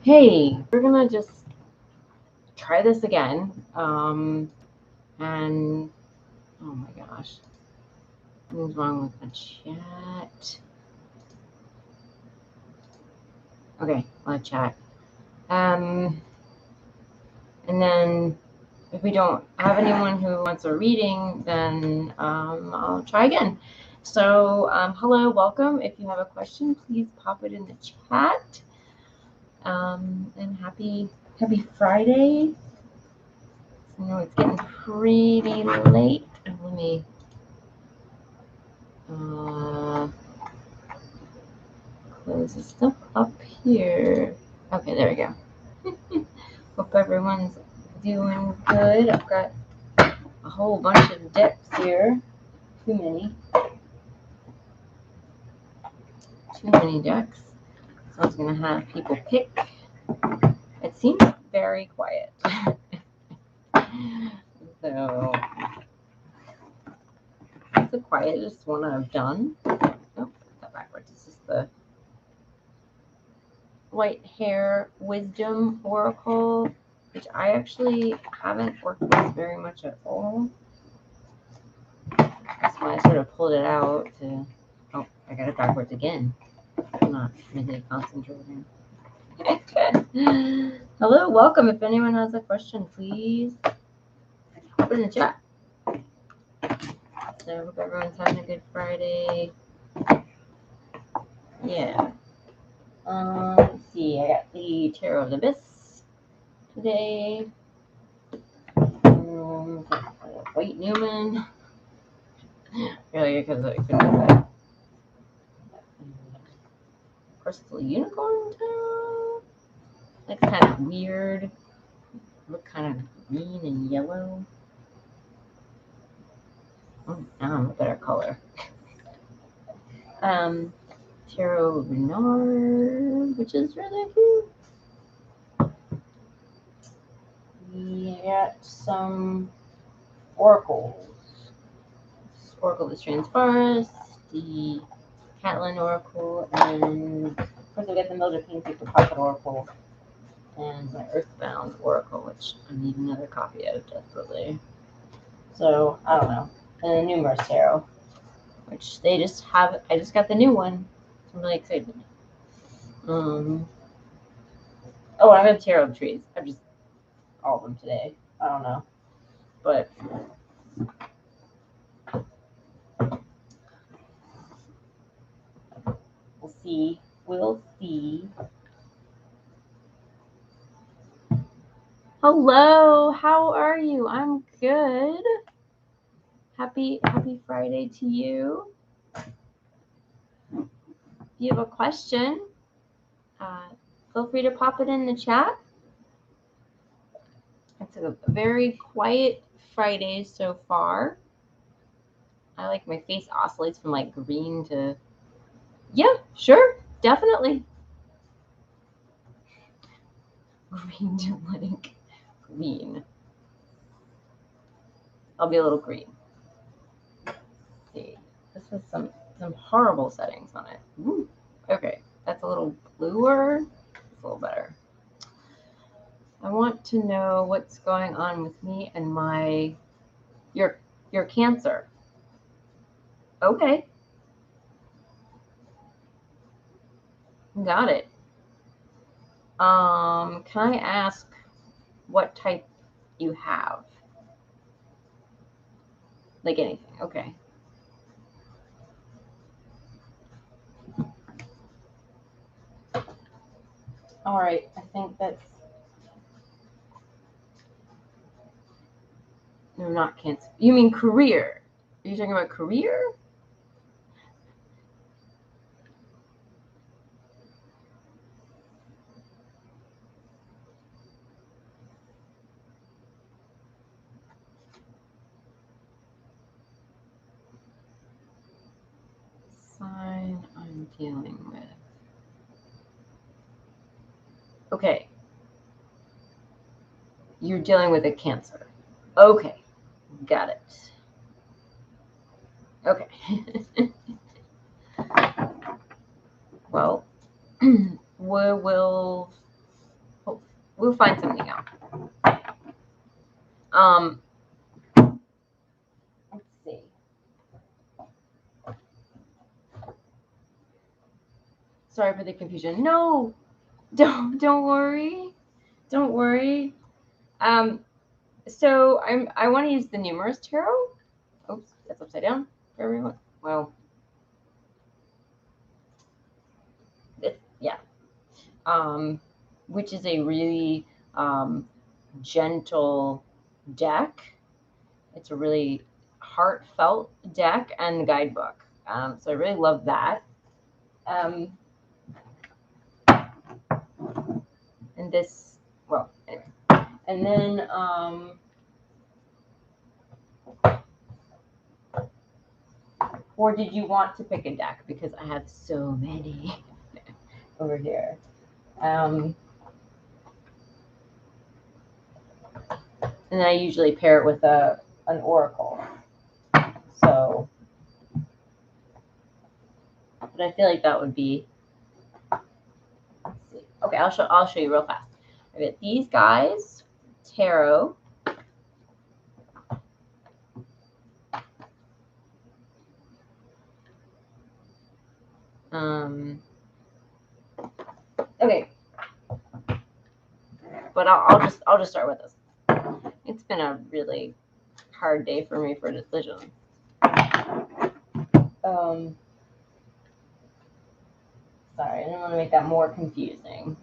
Hey, we're gonna just try this again. And oh my gosh, what's wrong with the chat? Okay, live chat. And then if we don't have anyone who wants a reading, then I'll try again. So hello, welcome. If you have a question, please pop it in the chat. And happy Friday. I know it's getting pretty late. Let me close this stuff up here. Okay, there we go. Hope everyone's doing good. I've got a whole bunch of decks here. Too many decks. So I was going to have people pick. It seems very quiet. So it's the quietest one I've done. Oh, that backwards. This is the White Hair Wisdom Oracle, which I actually haven't worked with very much at all. That's why I sort of pulled it out to, oh, I got it backwards again. I'm not really concentrating. Hello, welcome. If anyone has a question, please put it in the chat. So I hope everyone's having a good Friday. Yeah. Let's see, I got the Tarot of the Abyss today. White Newman. Really, because I couldn't do that. Crystal Unicorn Tarot. Like kind of weird. Look kind of green and yellow. Oh, now I'm a better color. Tarot Renard, which is really cute. We got some oracles. Oracle of the Strands Forest, the Catlin Oracle, and of course I got the Mildred King Paper Pocket Oracle, and my Earthbound Oracle, which I need another copy of desperately. So, I don't know. And the Numerous Tarot, which they just have, I just got the new one. So I'm really excited. Oh, I have Tarot of Trees. I've just, all of them today. I don't know. But we'll see. We'll see. Hello, how are you? I'm good. Happy Friday to you. If you have a question, feel free to pop it in the chat. It's a very quiet Friday so far. I like my face oscillates from like green to, yeah, sure, definitely. Green to like green. I'll be a little green. Let's see, this has some horrible settings on it. Ooh, okay, that's a little bluer. It's a little better. I want to know what's going on with me and my your Cancer. Okay. Got it. Can I ask what type you have? Like anything. Okay. All right. I think that's no, not Cancer. You mean career? Are you talking about career? Sign I'm dealing with. Okay. You're dealing with a Cancer. Okay. Got it. Okay. Well, we will We'll find something out. Let's see. Sorry for the confusion. No, don't worry. Don't worry. So I want to use the numerous tarot. Oops, that's upside down for everyone. Well, yeah. Which is a really gentle deck. It's a really heartfelt deck and guidebook. So I really love that. And this, well, anyway. And then or did you want to pick a deck? Because I have so many over here. And I usually pair it with an oracle. So, but I feel like that would be. Let's see. Okay, I'll show you real fast. I got these guys, tarot. Okay, but I'll just start with this. It's been a really hard day for me for decisions. Sorry, I didn't want to make that more confusing.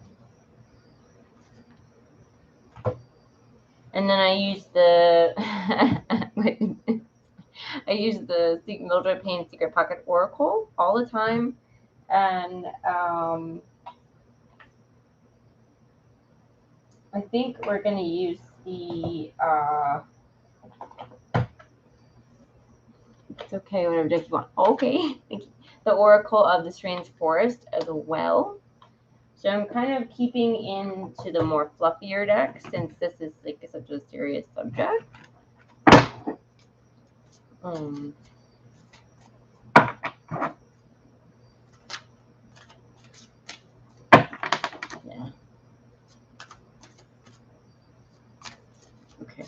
And then I use the I use the Mildred Payne Secret Pocket Oracle all the time, and I think we're going to use the it's okay, whatever deck you want. Okay, thank you. The Oracle of the Strange Forest as well. So I'm kind of keeping into the more fluffier deck since this is like such a serious subject. Yeah. Okay.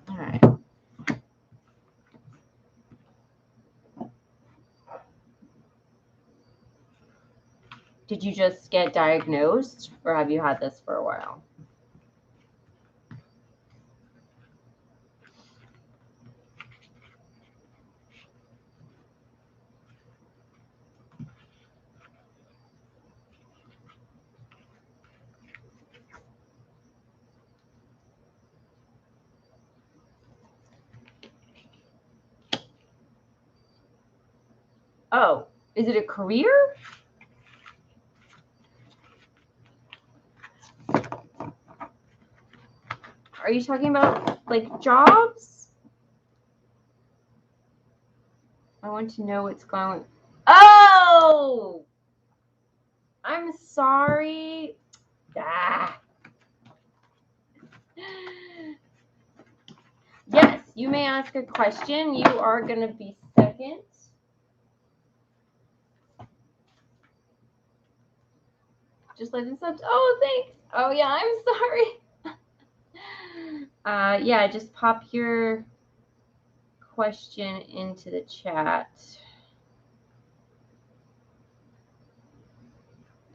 All right. Did you just get diagnosed, or have you had this for a while? Oh, is it a career? Are you talking about like jobs? I want to know what's going on. Oh! I'm sorry. Ah. Yes, you may ask a question. You are going to be second. Just like this up. Oh, thanks. Oh, yeah, I'm sorry. Yeah, just pop your question into the chat.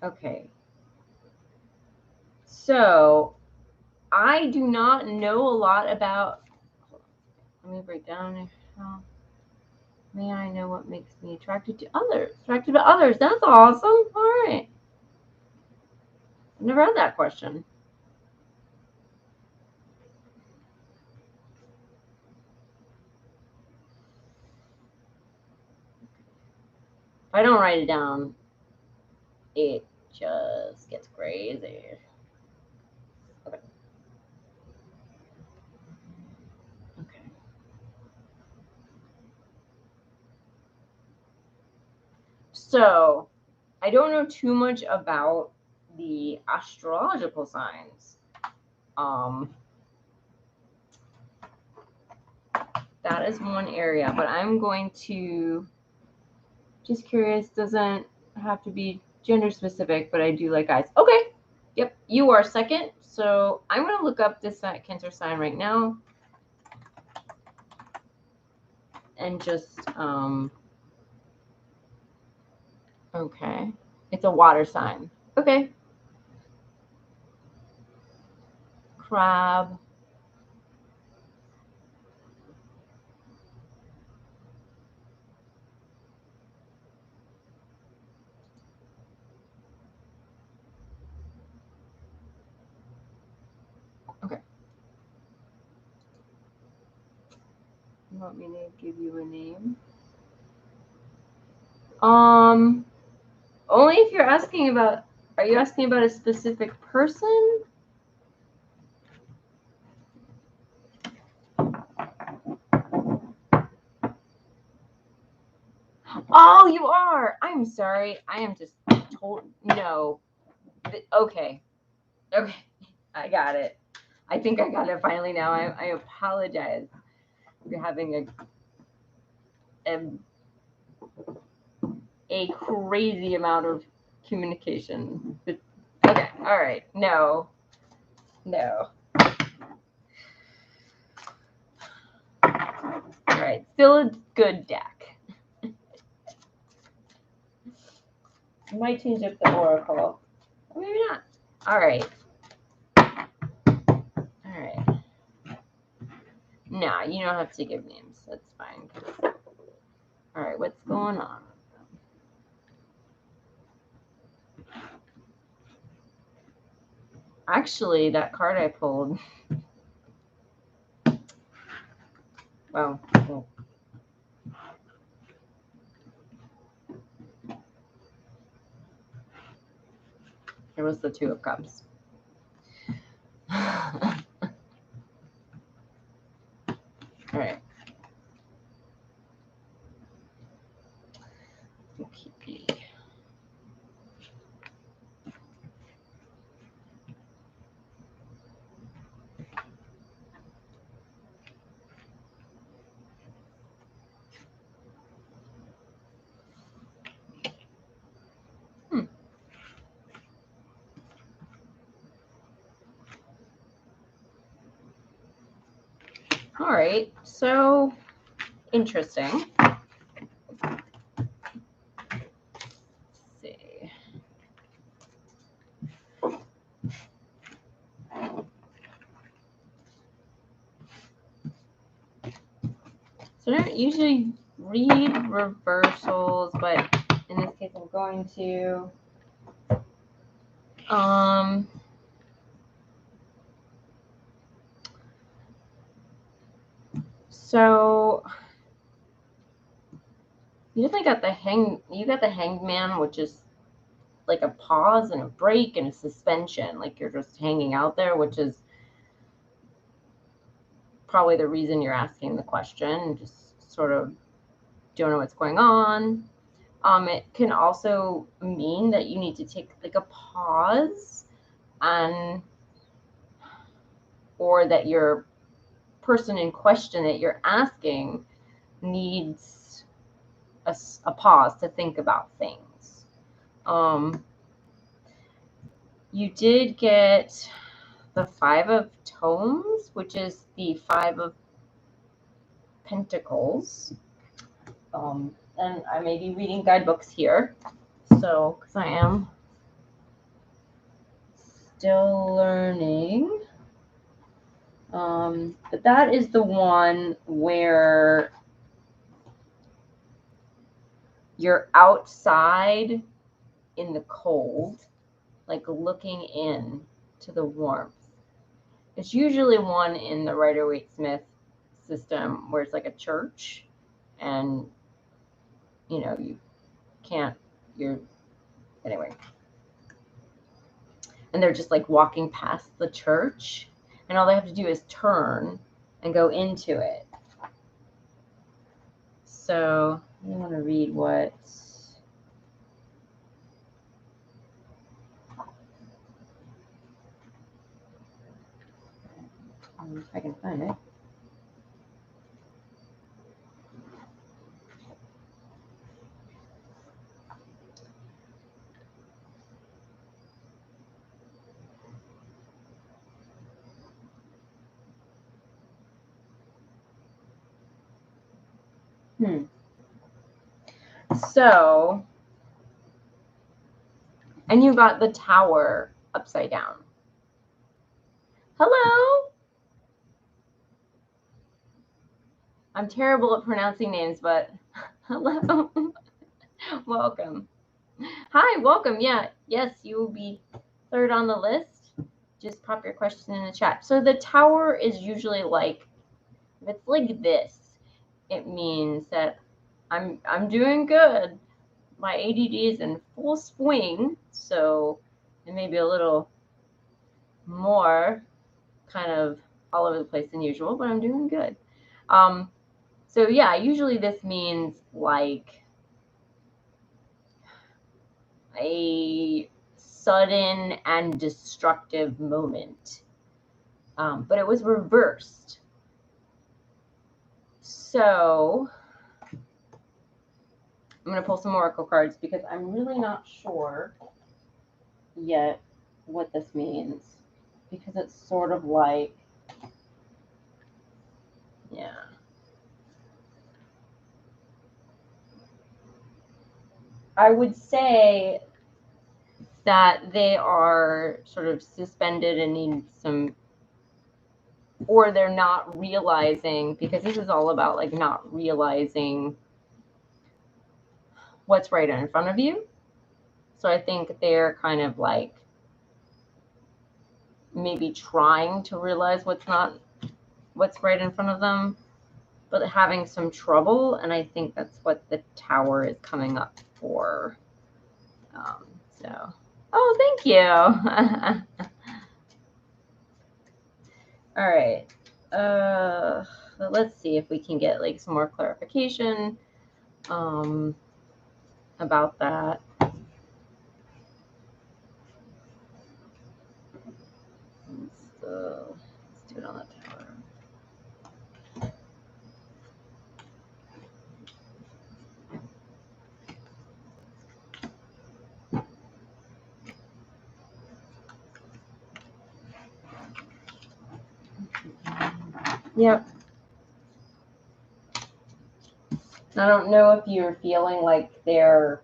Okay. So, I do not know a lot about. Let me break down how. May I know what makes me attracted to others? Attracted to others. That's awesome. All right. I've never had that question. If I don't write it down, it just gets crazy. Okay. Okay. So, I don't know too much about the astrological signs. That is one area, but I'm going to, just curious, doesn't have to be gender specific, but I do like guys. Okay. Yep. You are second. So I'm going to look up this Cancer sign right now. And just, okay. It's a water sign. Okay. Crab. Okay. You want me to give you a name? Only if you're asking about, are you asking about a specific person? Oh, you are. I'm sorry. I am just told, no. Okay. Okay. I got it. I think I got it finally now. I apologize for having a crazy amount of communication. But, okay. All right. No. All right. Still a good deck. I might change up the oracle. Or maybe not. All right. Nah, you don't have to give names. That's fine. All right, what's going on? Actually, that card I pulled. Well, it was the Two of Cups. All right. Okay. All right, so interesting. Let's see. So I don't usually read reversals, but in this case I'm going to. So you definitely got the hanged man, which is like a pause and a break and a suspension. Like you're just hanging out there, which is probably the reason you're asking the question. Just sort of don't know what's going on. It can also mean that you need to take like a pause and or that your person in question that you're asking needs a pause to think about things. You did get the Five of Tomes, which is the Five of Pentacles. And I may be reading guidebooks here, so because I am still learning. But that is the one where you're outside in the cold, like looking in to the warmth. It's usually one in the Rider-Waite-Smith system where it's like a church and, you know, anyway. And they're just like walking past the church and all they have to do is turn and go into it. So I want to read what If I can find it. So, and you got the tower upside down. Hello. I'm terrible at pronouncing names, but hello. Welcome. Hi, welcome. Yeah, yes, you will be third on the list. Just pop your question in the chat. So the tower is usually like, if it's like this, it means that I'm doing good. My ADD is in full swing, so it may be a little more kind of all over the place than usual, but I'm doing good. So yeah, usually this means like a sudden and destructive moment. But it was reversed. So I'm going to pull some oracle cards because I'm really not sure yet what this means, because it's sort of like, yeah. I would say that they are sort of suspended and need some, or they're not realizing, because this is all about like not realizing what's right in front of you. So I think they're kind of like maybe trying to realize what's right in front of them, but having some trouble. And I think that's what the tower is coming up for. So, oh, thank you. All right. Let's see if we can get like some more clarification about that. So let's do it on the tower. Yep. I don't know if you're feeling like they're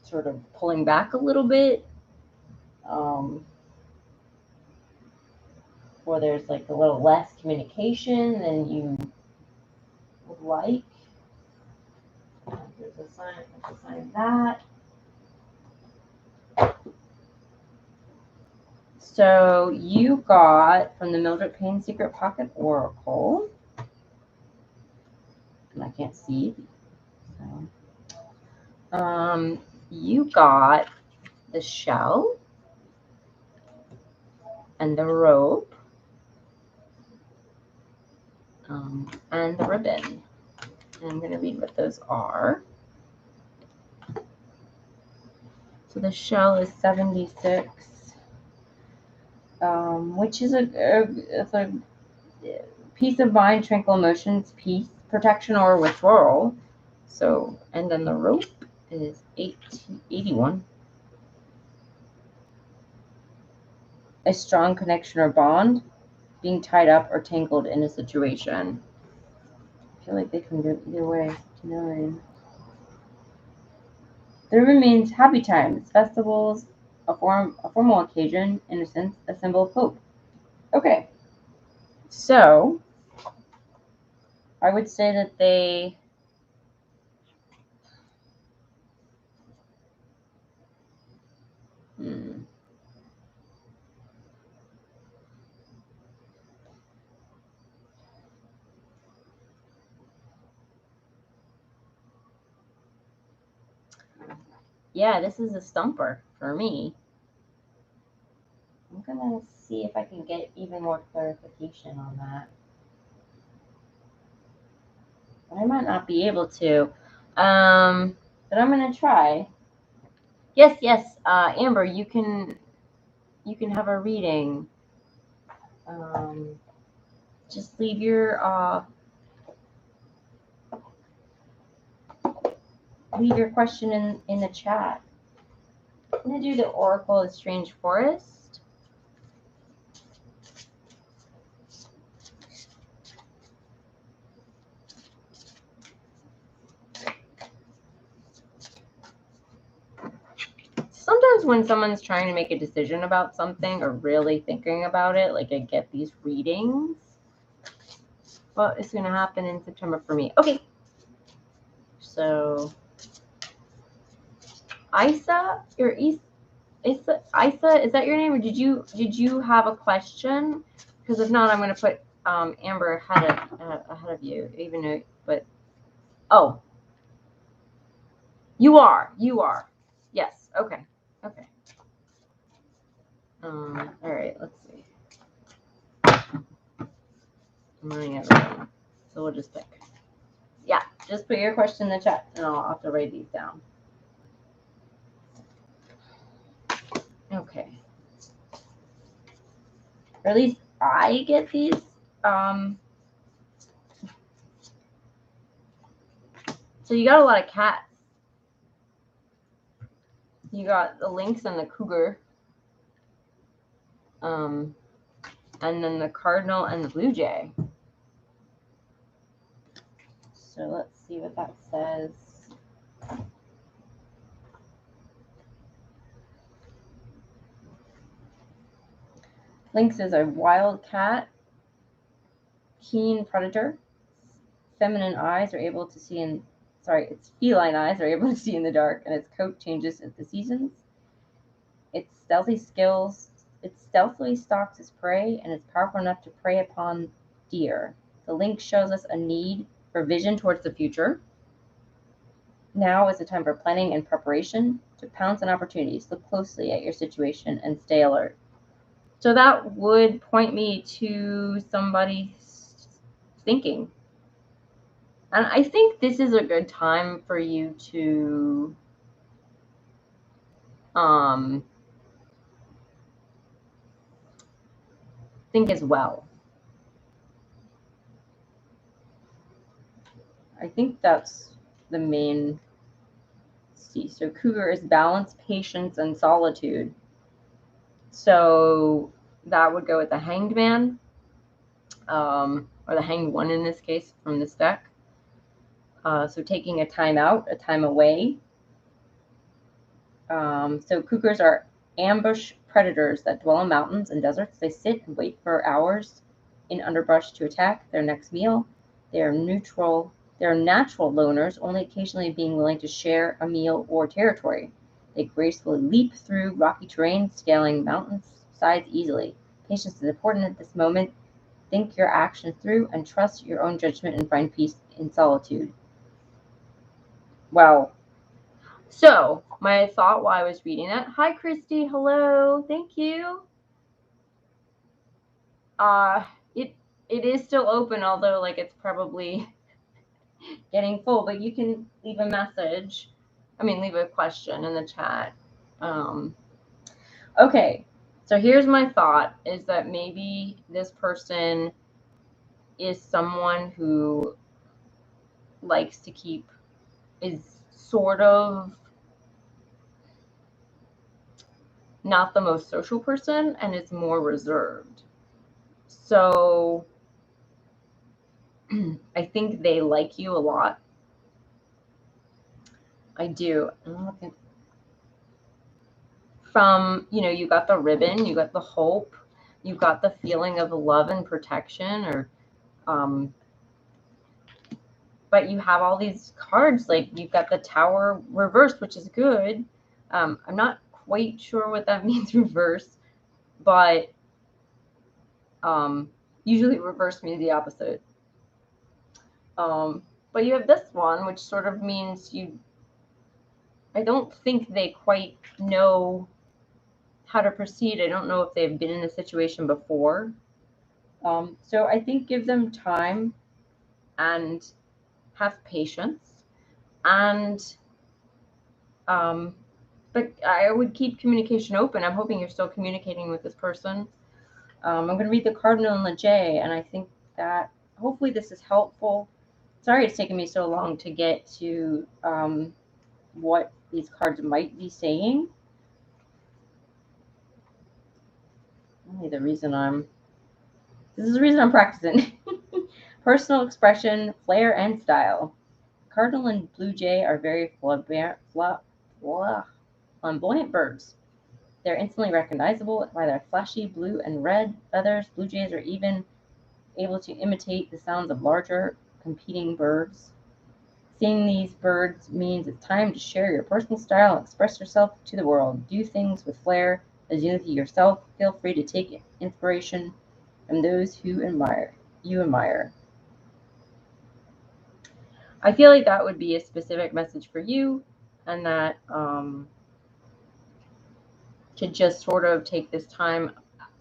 sort of pulling back a little bit, or there's like a little less communication than you would like. There's a sign of that. So you got from the Mildred Payne Secret Pocket Oracle, and I can't see. So, you got the shell and the rope, and the ribbon. And I'm going to read what those are. So the shell is 76, which is it's a peace of mind, tranquil emotions, peace, protection, or withdrawal. So, and then the rope is 81. A strong connection or bond, being tied up or tangled in a situation. I feel like they can go either way. 59. The ribbon means happy times, festivals, a formal occasion, innocence, a symbol of hope. Okay. So I would say that they yeah, this is a stumper for me. I'm gonna see if I can get even more clarification on that. But I might not be able to. But I'm gonna try. Yes, Amber, you can have a reading. Just leave your question in the chat. I'm gonna do the Oracle of Strange Forest. Sometimes when someone's trying to make a decision about something or really thinking about it, like I get these readings. What is going to happen in September for me? Okay. So, Isa, Isa, is that your name, or did you have a question? Because if not, I'm going to put Amber ahead of you, even though. But oh, you are. Yes. Okay. All right. Let's see. I'm running out of room, so we'll just pick. Yeah, just put your question in the chat, and I'll have to write these down. Okay. Or at least I get these. So you got a lot of cats. You got the lynx and the cougar. And then the cardinal and the blue jay. So let's see what that says. Lynx is a wild cat, keen predator. Feminine eyes are able to see in, its feline eyes are able to see in the dark, and its coat changes at the seasons. It stealthily stalks its prey and is powerful enough to prey upon deer. The lynx shows us a need for vision towards the future. Now is the time for planning and preparation to pounce on opportunities. Look closely at your situation and stay alert. So that would point me to somebody thinking. And I think this is a good time for you to think as well. I think that's the main. So cougar is balance, patience, and solitude. So that would go with the hanged man, or the hanged one in this case from this deck. So taking a time out, a time away. So cougars are ambush predators that dwell in mountains and deserts. They sit and wait for hours in underbrush to attack their next meal. They are natural loners, only occasionally being willing to share a meal or territory. They gracefully leap through rocky terrain, scaling mountain sides easily. Patience is important at this moment. Think your actions through and trust your own judgment and find peace in solitude. Wow. So my thought while I was reading that, hi Christy, hello, thank you. It is still open, although like it's probably getting full, but you can leave a message. Leave a question in the chat. Okay, so here's my thought, is that maybe this person is someone who likes to is sort of not the most social person and is more reserved. So I think they like you a lot. I do. I'm looking from, you got the ribbon, you got the hope, you got the feeling of love and protection, or but you have all these cards, like you've got the Tower reversed, which is good. I'm not quite sure what that means, reverse, but usually reverse means the opposite. But you have this one, which sort of means I don't think they quite know how to proceed. I don't know if they've been in a situation before. So I think give them time and have patience. And but I would keep communication open. I'm hoping you're still communicating with this person. I'm going to read the Cardinal and the J, and I think that hopefully this is helpful. Sorry it's taken me so long to get to what these cards might be saying. This is the reason I'm practicing. Personal expression, flair, and style. Cardinal and Blue Jay are very flamboyant birds. They're instantly recognizable by their flashy blue and red feathers. Blue jays are even able to imitate the sounds of larger competing birds. Seeing these birds means it's time to share your personal style and express yourself to the world. Do things with flair as unity yourself. Feel free to take inspiration from those who you admire. I feel like that would be a specific message for you, and that to just sort of take this time,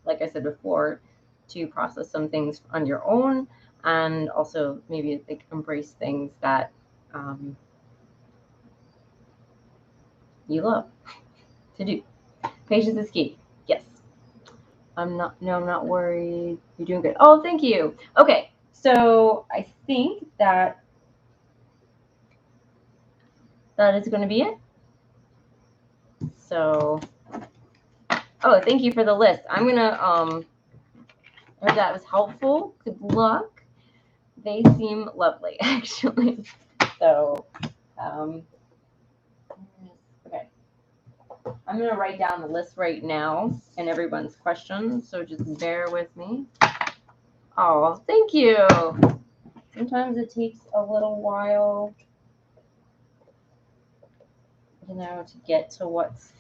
like I said before, to process some things on your own, and also maybe like embrace things that you love to do. Patience is key. Yes. I'm not worried. You're doing good. Oh, thank you. Okay. So I think that is going to be it. So, oh, thank you for the list. I'm going to, I hope that was helpful. Good luck. They seem lovely, actually. So, okay. I'm going to write down the list right now and everyone's questions, so just bear with me. Oh, thank you. Sometimes it takes a little while, to get to what's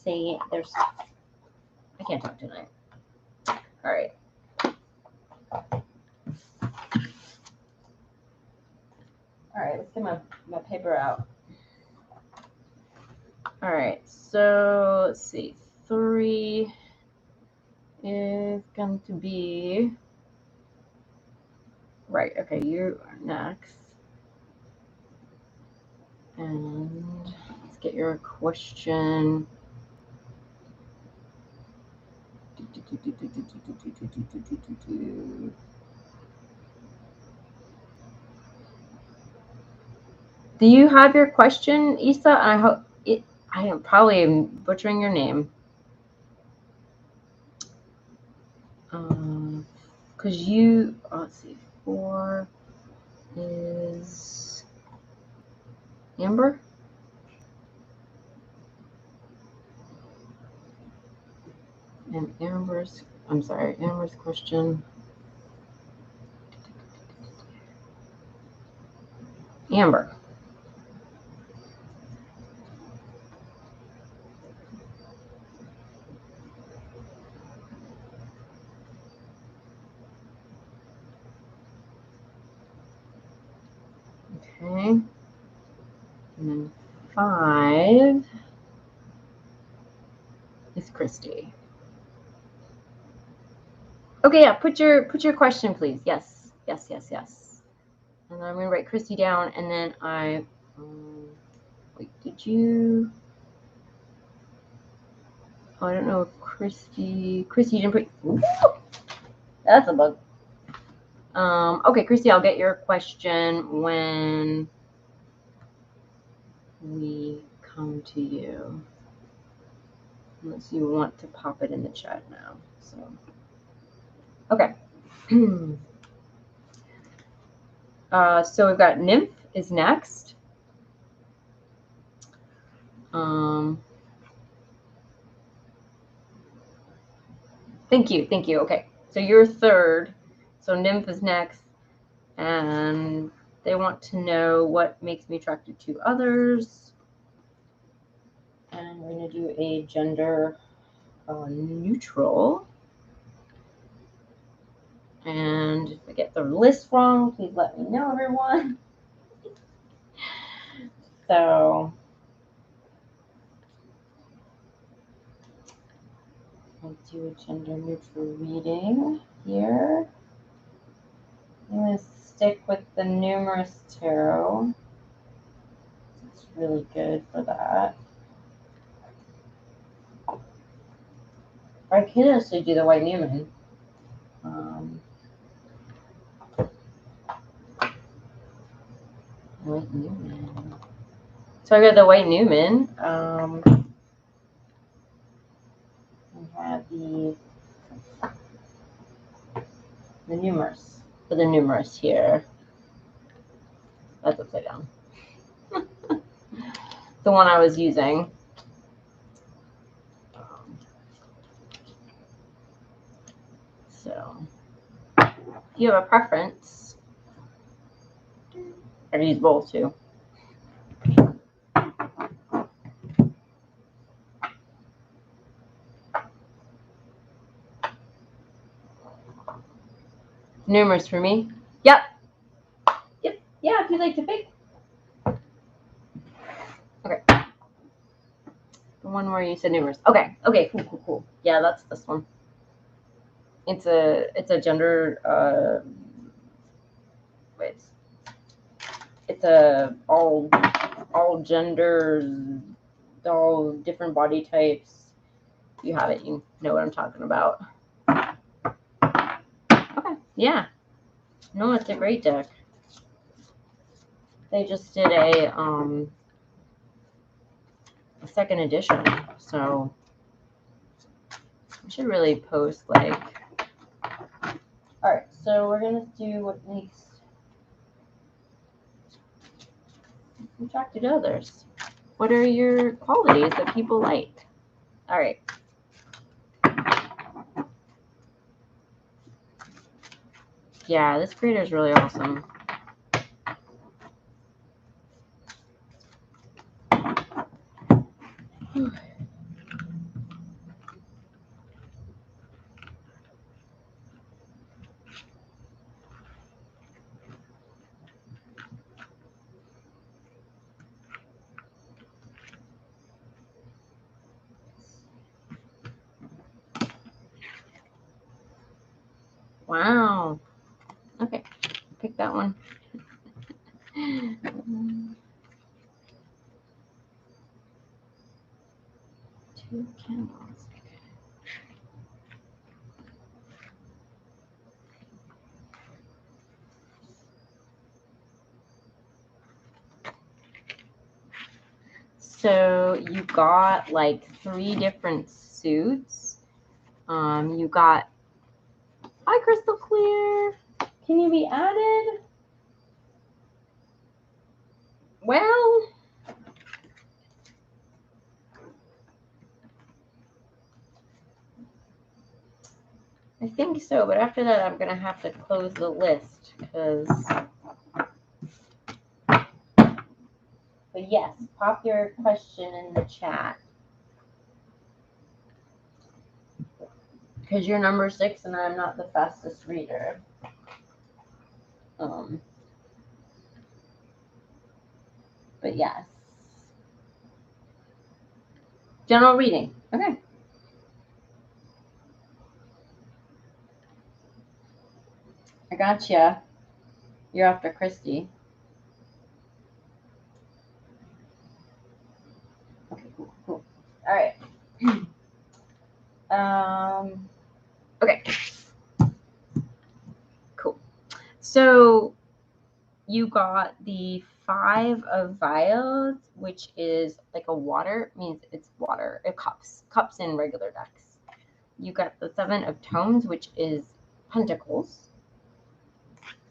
saying. I can't talk tonight. All right. All right, let's get my paper out. All right, so let's see. 3 is going to be right. Okay, you are next. And let's get your question. Do you have your question, Issa? I hope I am probably butchering your name. Because let's see, 4 is Amber? And Amber's question. Amber. Okay. And then 5 is Christy. Okay, yeah, put your question, please. Yes. And I'm gonna write Christy down, and then wait, did you? Oh, I don't know if Christy didn't put. Ooh, that's a bug. Okay, Christy, I'll get your question when we come to you. Unless you want to pop it in the chat now. So, okay. So we've got Nymph is next. Thank you. Okay, so you're third. So Nymph is next, and they want to know what makes me attracted to others. And we're going to do a gender neutral. And if I get the list wrong, please let me know, everyone. So I'll do a gender neutral reading here. I'm going to stick with the numerous tarot. It's really good for that. I can actually do the White Newman. White Newman. So I got the White Newman. I have the numerous. For the numerous here. That's upside down. The one I was using. So, if you have a preference, I use both too. Numerous for me. Yep. Yep. Yeah, if you'd like to pick. Okay. The one where you said numerous. Okay. Okay. Cool. Yeah, that's this one. It's a gender. Wait. It's a all genders, all different body types. You have it. You know what I'm talking about. Okay. Yeah. No, it's a great deck. They just did a second edition, so I should really post like. All right, so we're gonna do what makes attracted others. What are your qualities that people like? All right. Yeah, this creator is really awesome. Wow. Okay, pick that one. Two candles. So you got like 3 different suits. You got, hi, Crystal Clear. Can you be added? Well, I think so, but after that, I'm going to have to close the list because. But yes, pop your question in the chat. Because you're number 6 and I'm not the fastest reader. But yes. General reading. Okay. I gotcha. You're after Christy. Okay, cool. All right. Okay. Cool. So you got the 5 of vials, which is like a water, means it's water, cups in regular decks. You got the 7 of tomes, which is pentacles.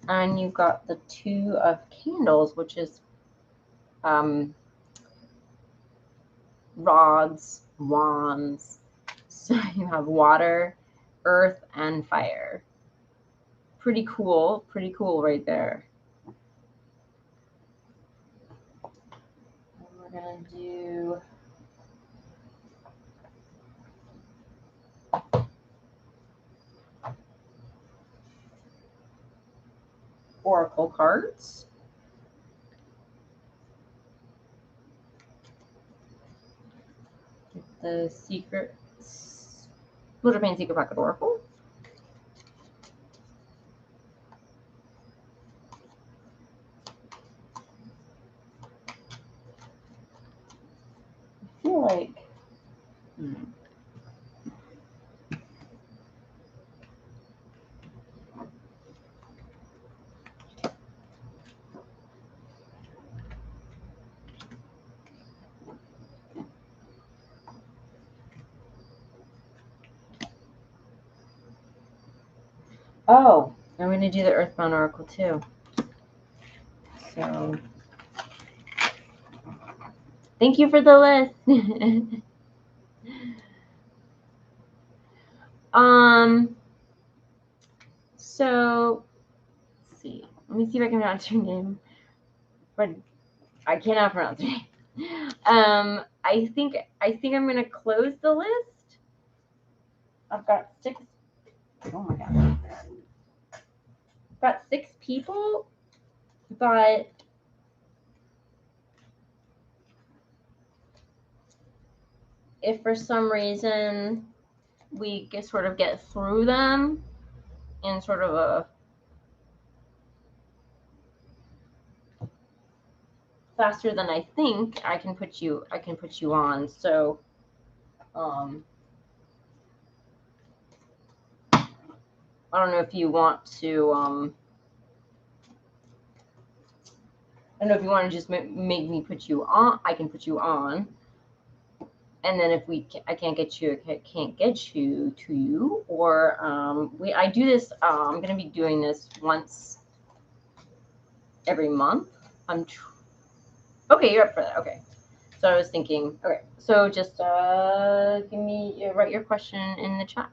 And you got the 2 of candles, which is rods, wands. So you have water, earth, and fire. Pretty cool right there. And we're gonna do oracle cards. Get the secrets. Little Pain Secret Pocket Oracle. I feel like Oh, I'm going to do the Earthbound Oracle too. So, thank you for the list. So, let's see. Let me see if I can pronounce your name. But I cannot pronounce your name. I think I'm gonna close the list. I've got 6. Oh my god. I've got 6 people, but if for some reason we sort of get through them in sort of a faster than I think, I can put you on. So I don't know if you want to I don't know if you want to just make me put you on. I can put you on. And then if I can't get you to you, or I do this. I'm going to be doing this once every month. Okay, you're up for that. Okay, so I was thinking. Okay, so just write your question in the chat.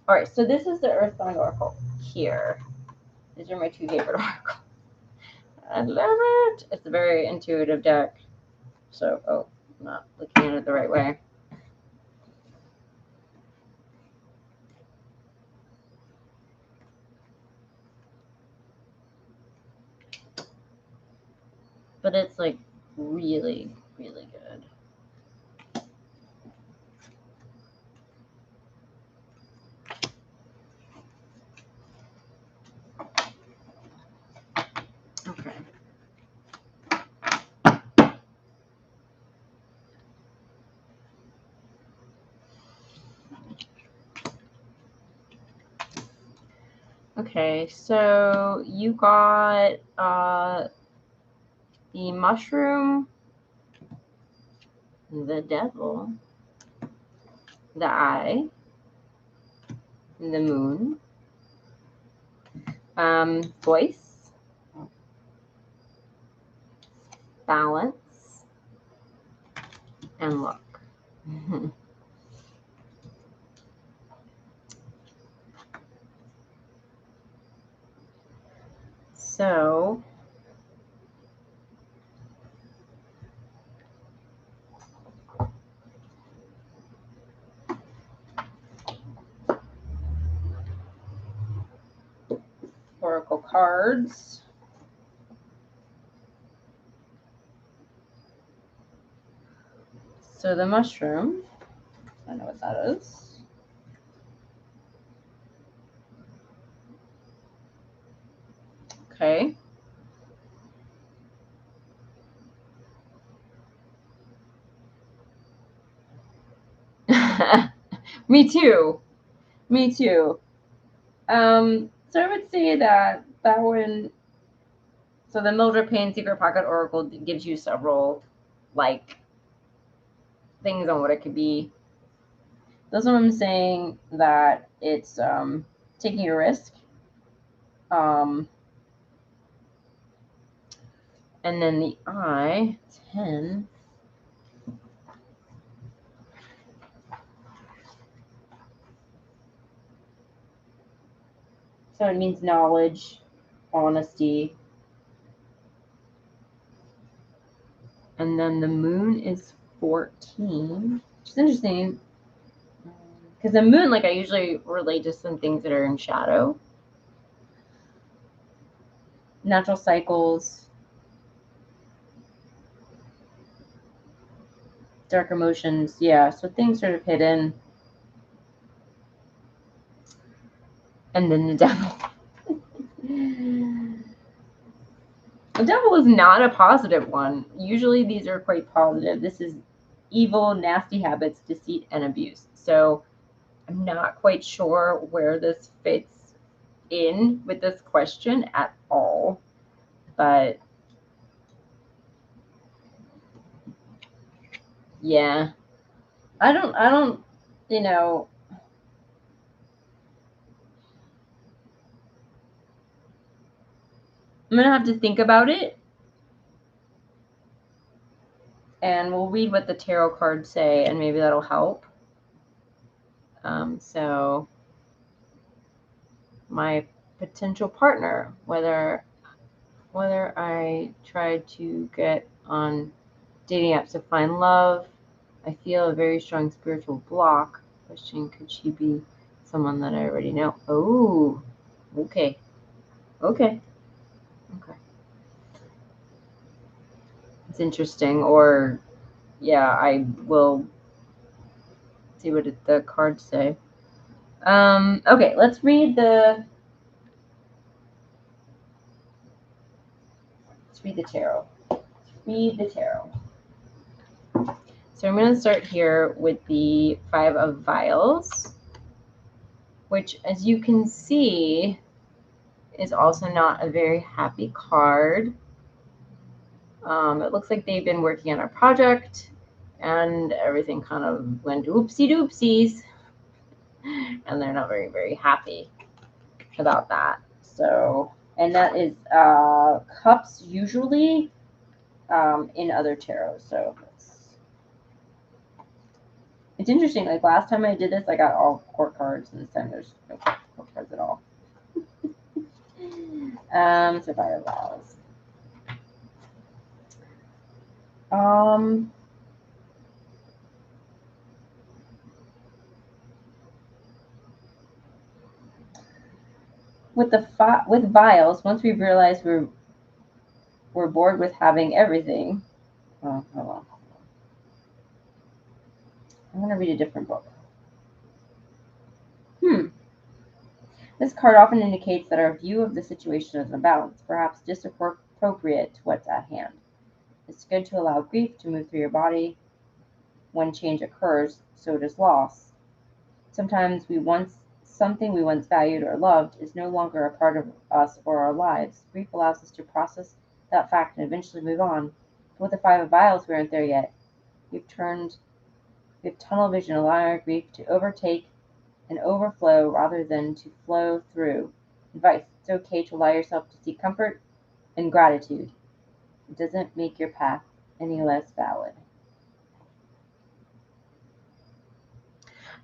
All right, so this is the Earthbound Oracle here. These are my 2 favorite oracles. I love it. It's a very intuitive deck. So, I'm not looking at it the right way. But it's like really, really good. Okay. Okay, so you got the mushroom, the devil, the eye, the moon, voice, balance, and luck. So oracle cards. So the mushroom, I know what that is. Okay. Me too. Me too. So I would say that one. So the Mildred Payne Secret Pocket Oracle gives you several, like, things on what it could be. That's what I'm saying, that it's taking a risk. And then the eye, 10. So it means knowledge, honesty. And then the moon is 14, which is interesting. Because the moon, like, I usually relate to some things that are in shadow. Natural cycles, dark emotions, yeah. So things sort of hidden. And then the devil. The devil is not a positive one. Usually these are quite positive. This is evil, nasty habits, deceit, and abuse. So I'm not quite sure where this fits in with this question at all. But yeah, I don't, you know, I'm going to have to think about it. And we'll read what the tarot cards say, and maybe that'll help. So my potential partner, whether I try to get on dating apps to find love, I feel a very strong spiritual block. Question, could she be someone that I already know? Oh, okay. It's interesting. Or, yeah, I will see what the cards say. Okay, let's read the tarot. Read the tarot. So I'm going to start here with the Five of Vials, which, as you can see, is also not a very happy card. It looks like they've been working on a project and everything kind of went oopsie doopsies, and they're not very, very happy about that. So, and that is cups usually in other tarots. So it's interesting. Like last time I did this, I got all court cards, and this time there's no court cards at all. Survivor vows. With vials, once we realize we're bored with having everything. Oh, hold on. I'm gonna read a different book. This card often indicates that our view of the situation is imbalanced, perhaps disappropriate to what's at hand. It's good to allow grief to move through your body when change occurs, so does loss. Sometimes something we once valued or loved is no longer a part of us or our lives. Grief allows us to process that fact and eventually move on. But with the Five of Vials, we aren't there yet. We have tunnel vision, allowing our grief to overtake and overflow rather than to flow through. Advice: it's okay to allow yourself to seek comfort and gratitude. It doesn't make your path any less valid.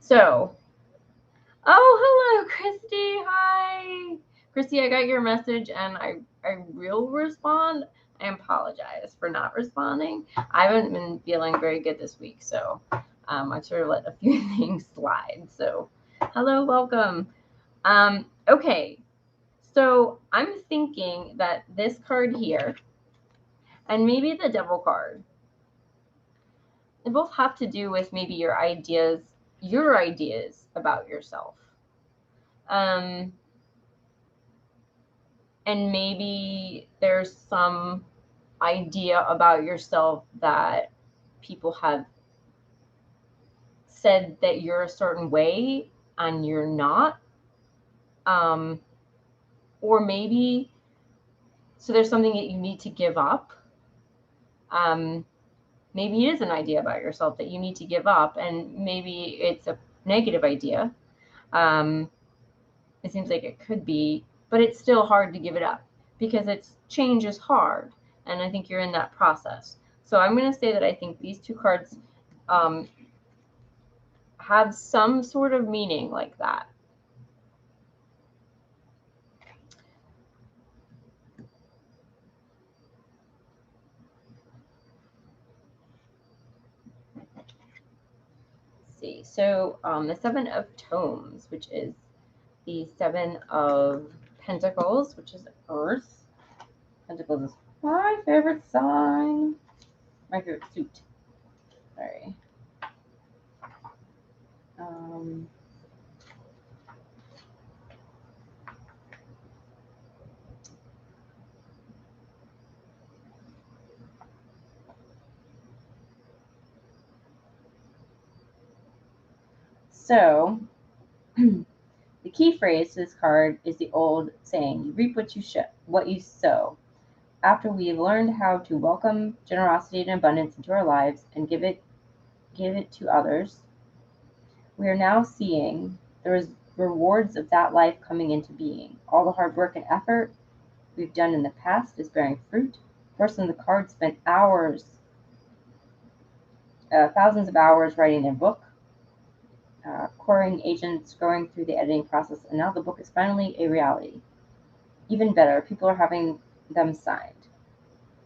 So, hello, Christy. Hi. Christy, I got your message and I will respond. I apologize for not responding. I haven't been feeling very good this week, so I've sort of let a few things slide. So, hello, welcome. Okay, so I'm thinking that this card here and maybe the Devil card, they both have to do with maybe your ideas about yourself. And maybe there's some idea about yourself that people have said that you're a certain way and you're not. Or maybe, so there's something that you need to give up. Maybe it is an idea about yourself that you need to give up, and maybe it's a negative idea. It seems like it could be, but it's still hard to give it up because change is hard, and I think you're in that process. So I'm going to say that I think these two cards have some sort of meaning like that. Let's see. So the Seven of Tomes, which is the Seven of Pentacles, which is Earth. Pentacles is my favorite sign. My favorite suit. Sorry. So, the key phrase to this card is the old saying, you reap what you sow. After we have learned how to welcome generosity and abundance into our lives and give it to others, we are now seeing the rewards of that life coming into being. All the hard work and effort we've done in the past is bearing fruit. The person in the card spent hours, thousands of hours writing their book, querying agents, going through the editing process, and now the book is finally a reality. Even better, people are having them signed.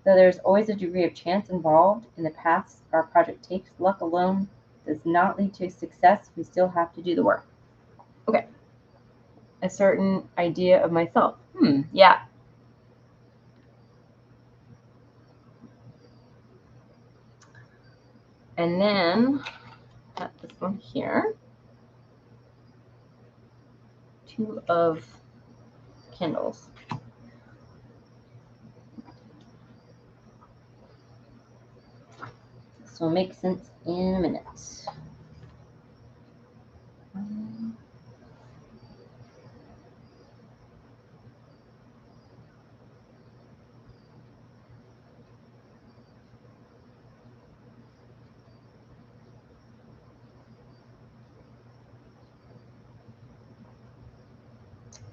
Though there's always a degree of chance involved in the paths our project takes, luck alone does not lead to success. We still have to do the work. Okay. A certain idea of myself. Yeah. And then got this one here. 2 of candles. This will make sense in a minute.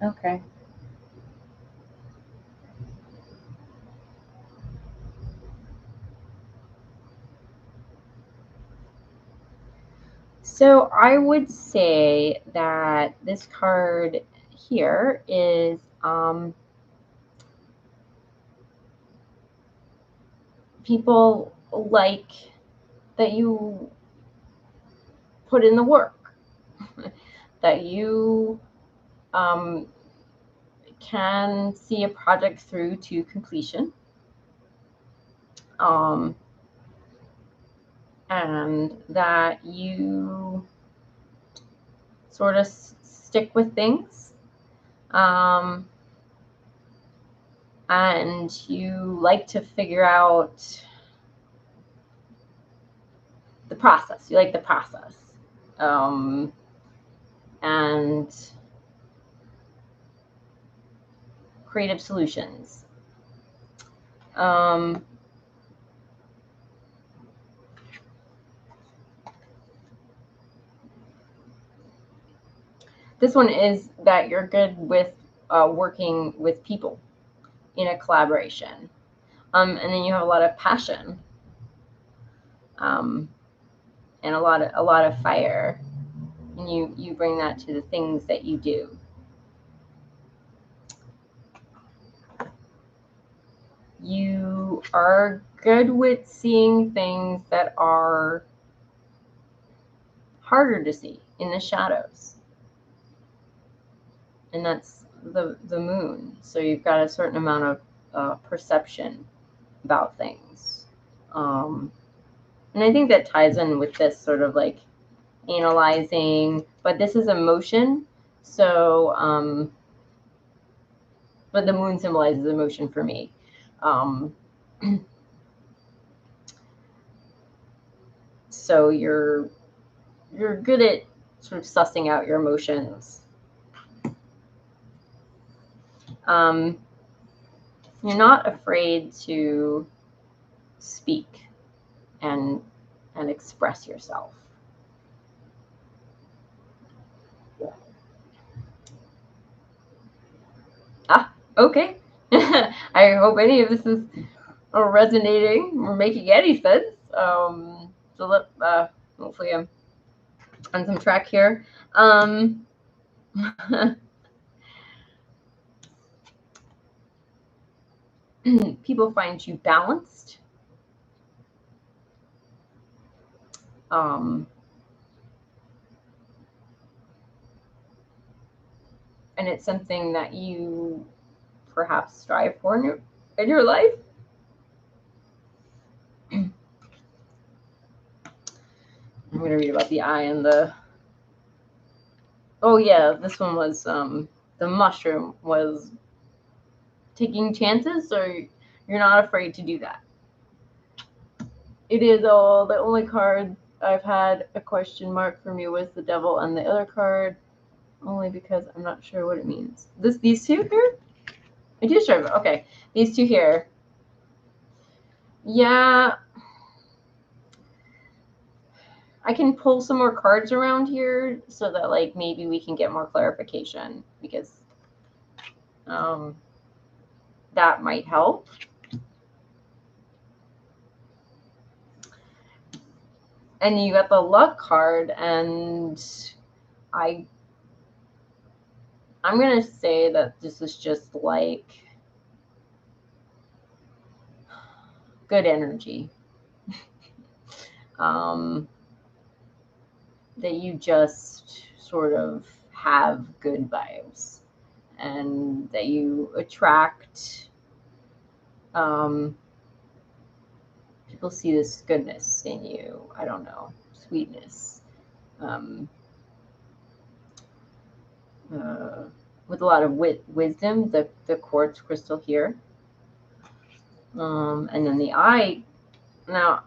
Okay. So I would say that this card here is people like that you put in the work, that you can see a project through to completion, and that you sort of stick with things, and you like to figure out the process. You like the process, and creative solutions. This one is that you're good with working with people in a collaboration, and then you have a lot of passion, and a lot of fire, and you bring that to the things that you do. You are good with seeing things that are harder to see in the shadows, and that's the moon. So you've got a certain amount of perception about things, and I think that ties in with this sort of like analyzing, but this is emotion. So but the moon symbolizes emotion for me. So you're good at sort of sussing out your emotions. You're not afraid to speak and express yourself. Okay. I hope any of this is resonating or making any sense. So hopefully I'm on some track here. People find you balanced. And it's something that you perhaps strive for in your life. I'm going to read about the eye and the... Oh yeah, this one was the mushroom was taking chances, so you're not afraid to do that. It is the only card I've had a question mark for me was the devil, and the other card only because I'm not sure what it means. These two here? I do strive. Okay, these two here. Yeah. I can pull some more cards around here so that like maybe we can get more clarification, because that might help. And you got the luck card, and I'm gonna say that this is just like good energy. That you just sort of have good vibes, and that you attract people see this goodness in you. I don't know, sweetness. With a lot of wisdom, the quartz crystal here. And then the eye, now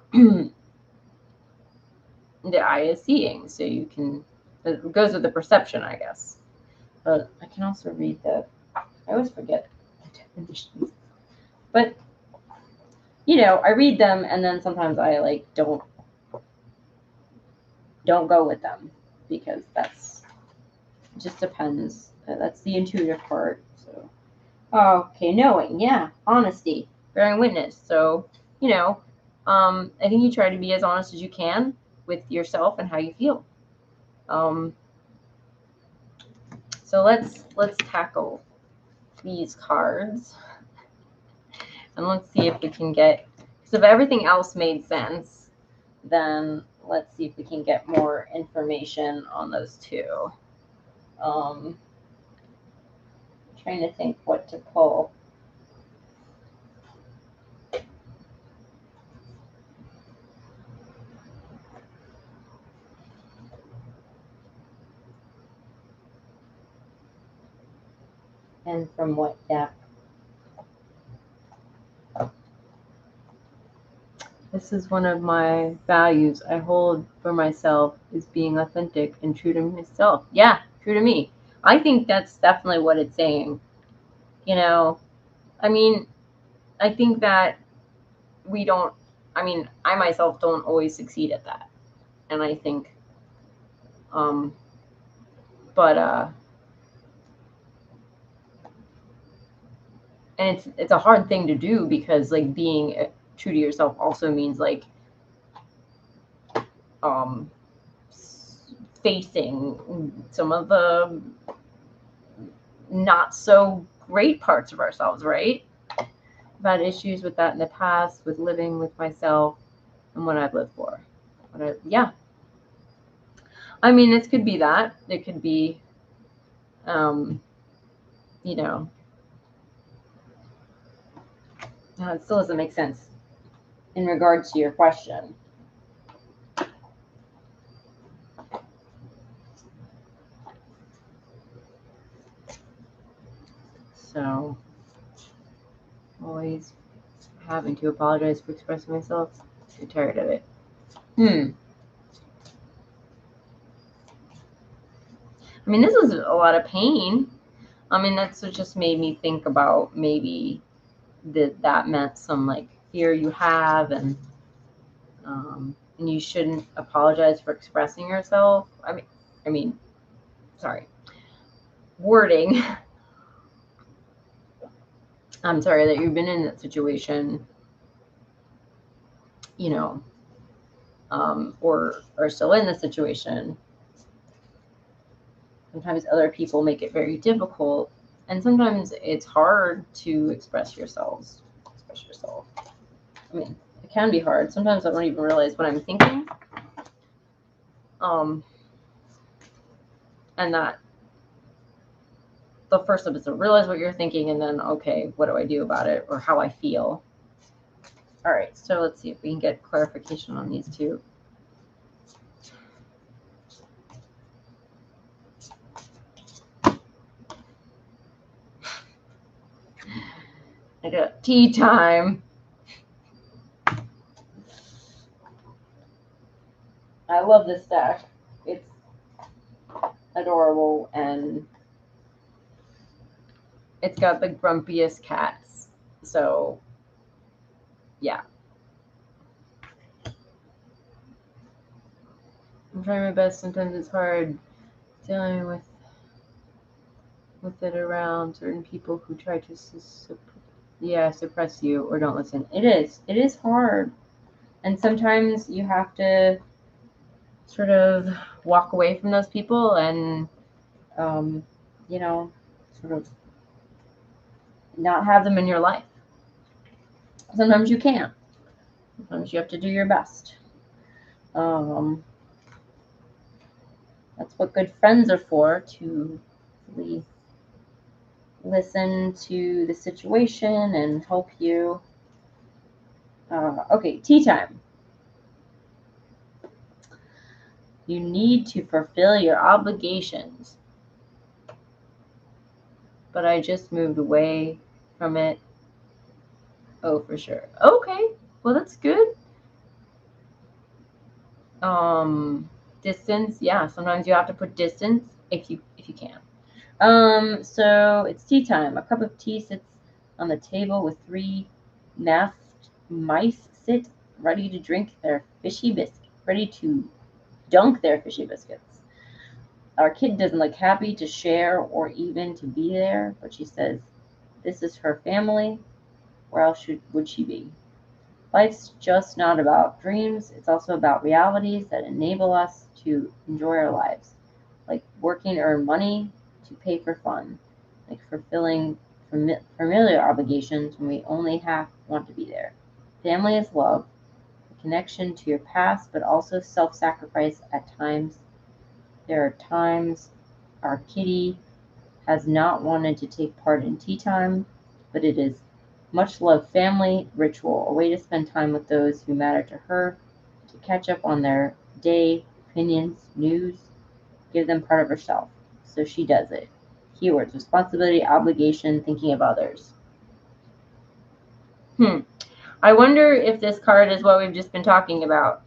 the eye is seeing, so you can, it goes with the perception, I guess. But I can also read I always forget the definitions. But, I read them, and then sometimes I like don't go with them, because it just depends. That's the intuitive part. So, okay, knowing, yeah, honesty, bearing witness. So, I think you try to be as honest as you can with yourself and how you feel. So let's tackle these cards, and let's see if we can get, because if everything else made sense, then let's see if we can get more information on those two. Trying to think what to pull. And from what deck? This is one of my values I hold for myself, is being authentic and true to myself. Yeah, true to me. I think that's definitely what it's saying. I mean, I think that I myself don't always succeed at that. And I think, but and it's a hard thing to do, because like being true to yourself also means like facing some of the not so great parts of ourselves, right? I've had issues with that in the past, with living with myself and what I've lived for. Yeah. I mean, this could be that. It could be, it still doesn't make sense in regards to your question. So, always having to apologize for expressing myself. I'm tired of it. I mean, this was a lot of pain. I mean, that's what just made me think about maybe that meant some like fear you have, and you shouldn't apologize for expressing yourself. I mean, sorry, wording. I'm sorry that you've been in that situation, or are still in the situation. Sometimes other people make it very difficult, and sometimes it's hard to express yourself. I mean, it can be hard. Sometimes I don't even realize what I'm thinking. And that the first step is to realize what you're thinking, and then, okay, what do I do about it, or how I feel. All right, so let's see if we can get clarification on these two. I got tea time. I love this deck. It's adorable, and it's got the grumpiest cats. So, yeah. I'm trying my best. Sometimes it's hard dealing with it around certain people who try to Yeah, suppress you or don't listen. It is hard. And sometimes you have to sort of walk away from those people and, um, you know, sort of not have them in your life. Sometimes you can't. Sometimes you have to do your best. Um, that's what good friends are for, to really listen to the situation and help you. Okay, tea time. You need to fulfill your obligations. But I just moved away from it. Oh, for sure. Okay, well that's good. Distance. Yeah, sometimes you have to put distance if you can. So it's tea time. A cup of tea sits on the table with 3 masked mice sit ready to drink their fishy biscuit, ready to dunk their fishy biscuits. Our kid doesn't look happy to share or even to be there, but she says this is her family. Where else would she be? Life's just not about dreams, it's also about realities that enable us to enjoy our lives, like working to earn money to pay for fun, like fulfilling familiar obligations when we only half want to be there. Family is love, a connection to your past, but also self sacrifice at times. There are times our kitty has not wanted to take part in tea time, but it is much loved family ritual, a way to spend time with those who matter to her, to catch up on their day, opinions, news, give them part of herself. So she does it. Keywords: responsibility, obligation, thinking of others. I wonder if this card is what we've just been talking about.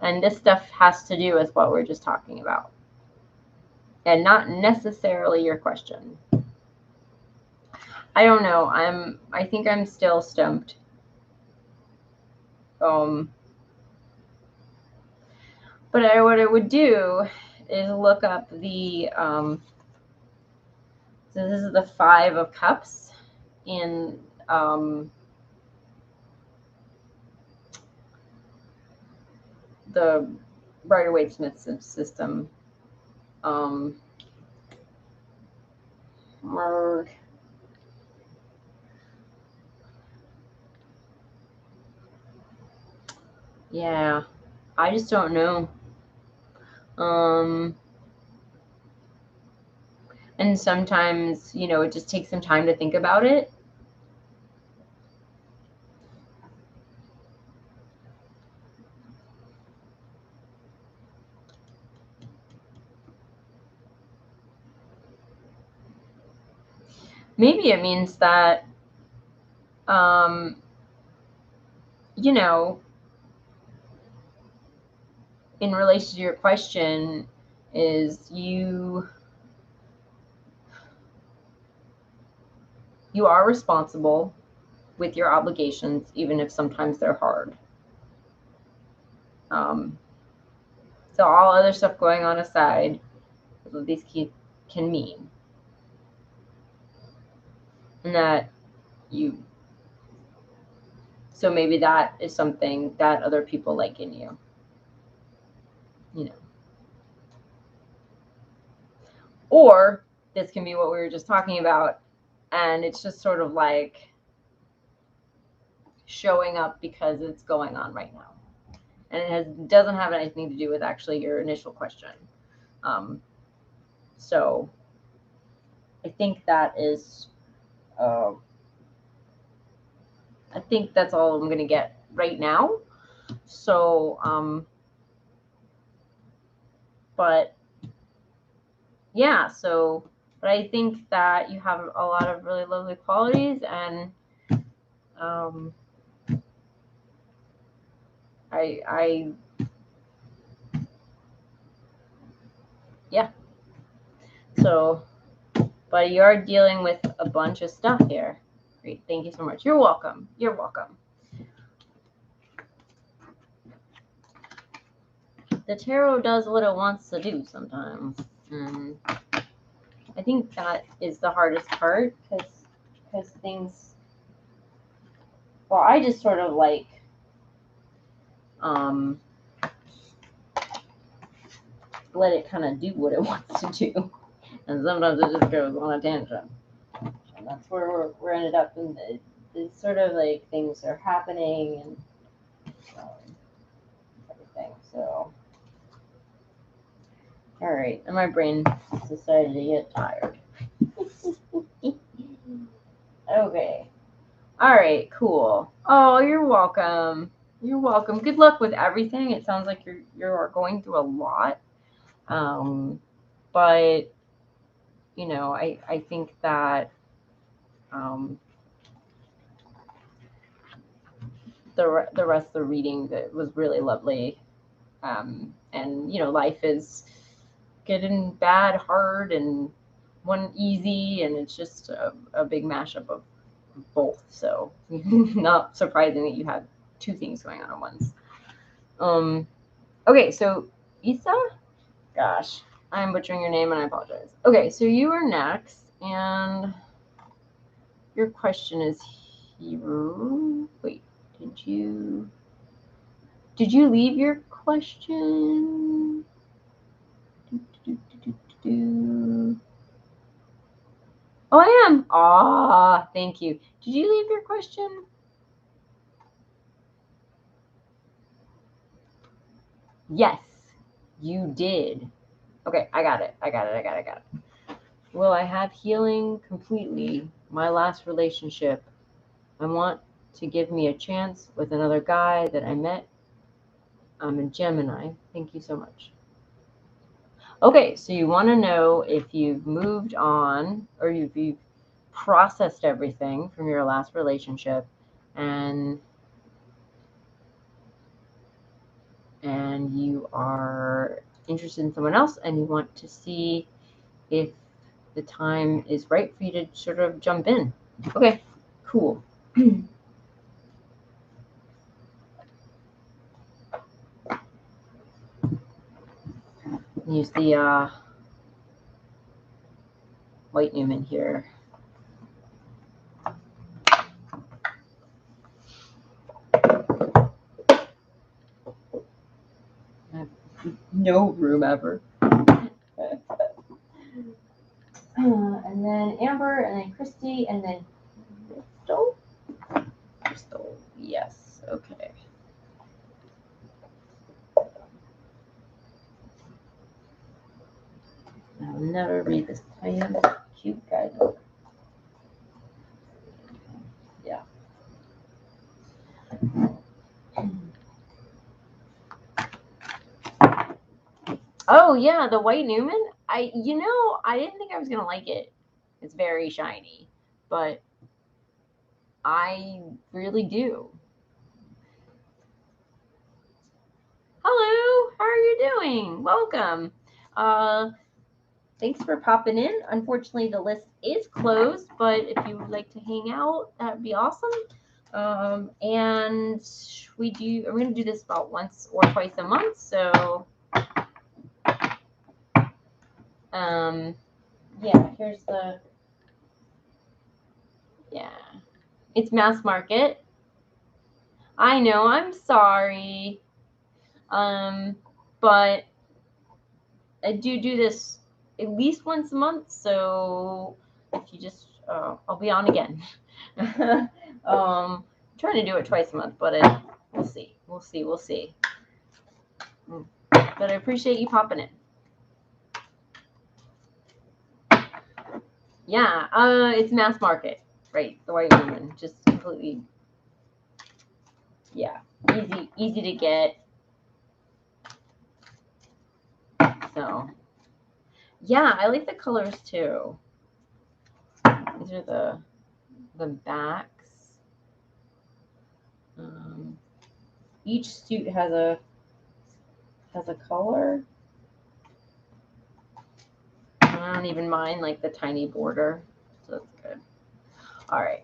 And this stuff has to do with what we're just talking about. And not necessarily your question. I don't know. I think I'm still stumped. But what I would do is look up the so this is the 5 of Cups in the Rider-Waite-Smith system. Yeah, I just don't know. And sometimes, it just takes some time to think about it. Maybe it means that, in relation to your question, is you are responsible with your obligations, even if sometimes they're hard. So all other stuff going on aside, what these can mean. And that so maybe that is something that other people like in you. Or this can be what we were just talking about, and it's just sort of like showing up because it's going on right now. And it doesn't have anything to do with actually your initial question. So I think that is, I think that's all I'm going to get right now. So, but yeah, but I think that you have a lot of really lovely qualities, and yeah. So, but you are dealing with a bunch of stuff here. Great. Thank you so much. You're welcome. You're welcome. The tarot does what it wants to do sometimes. I think that is the hardest part because things. Well, I just sort of like let it kind of do what it wants to do, and sometimes it just goes on a tangent, and that's where we're ended up in it's sort of like things are happening and everything. So, all right, and my brain decided to get tired. Okay. All right, cool. Oh, you're welcome. You're welcome. Good luck with everything. It sounds like you're going through a lot. But you know, I think that the rest of the reading that was really lovely. And you know, life is getting bad, hard, and one easy, and it's just a big mashup of both. So not surprising that you have two things going on at once. Okay, so Isa, gosh, I'm butchering your name and I apologize. Okay, so you are next, and your question is Hebrew. Wait, did you leave your question? Oh, I am. Ah, thank you. Did you leave your question? Yes, you did. Okay, I got it. I got it. Will I have healing completely? My last relationship. I want to give me a chance with another guy that I met. I'm a Gemini. Thank you so much. Okay, so you want to know if you've moved on or if you've processed everything from your last relationship and you are interested in someone else and you want to see if the time is right for you to sort of jump in. Okay, cool. Use the White Newman here. No room ever. And then Amber, and then Christy, and then Crystal. Crystal, yes. Okay. I'll never read this tiny cute guidebook. Yeah. Oh yeah, the White Newman. I didn't think I was gonna like it. It's very shiny, but I really do. Hello, how are you doing? Welcome. Thanks for popping in. Unfortunately, the list is closed, but if you would like to hang out, that would be awesome. And we're going to do this about once or twice a month. So, yeah, it's mass market. I know, I'm sorry. But I do this at least once a month. So if you just, I'll be on again. Trying to do it twice a month, but we'll see. But I appreciate you popping in. Yeah, it's mass market, right? The White Newman, just completely, yeah, easy to get. So, yeah, I like the colors too. These are the backs. Each suit has a color. I don't even mind like the tiny border, so that's good. All right.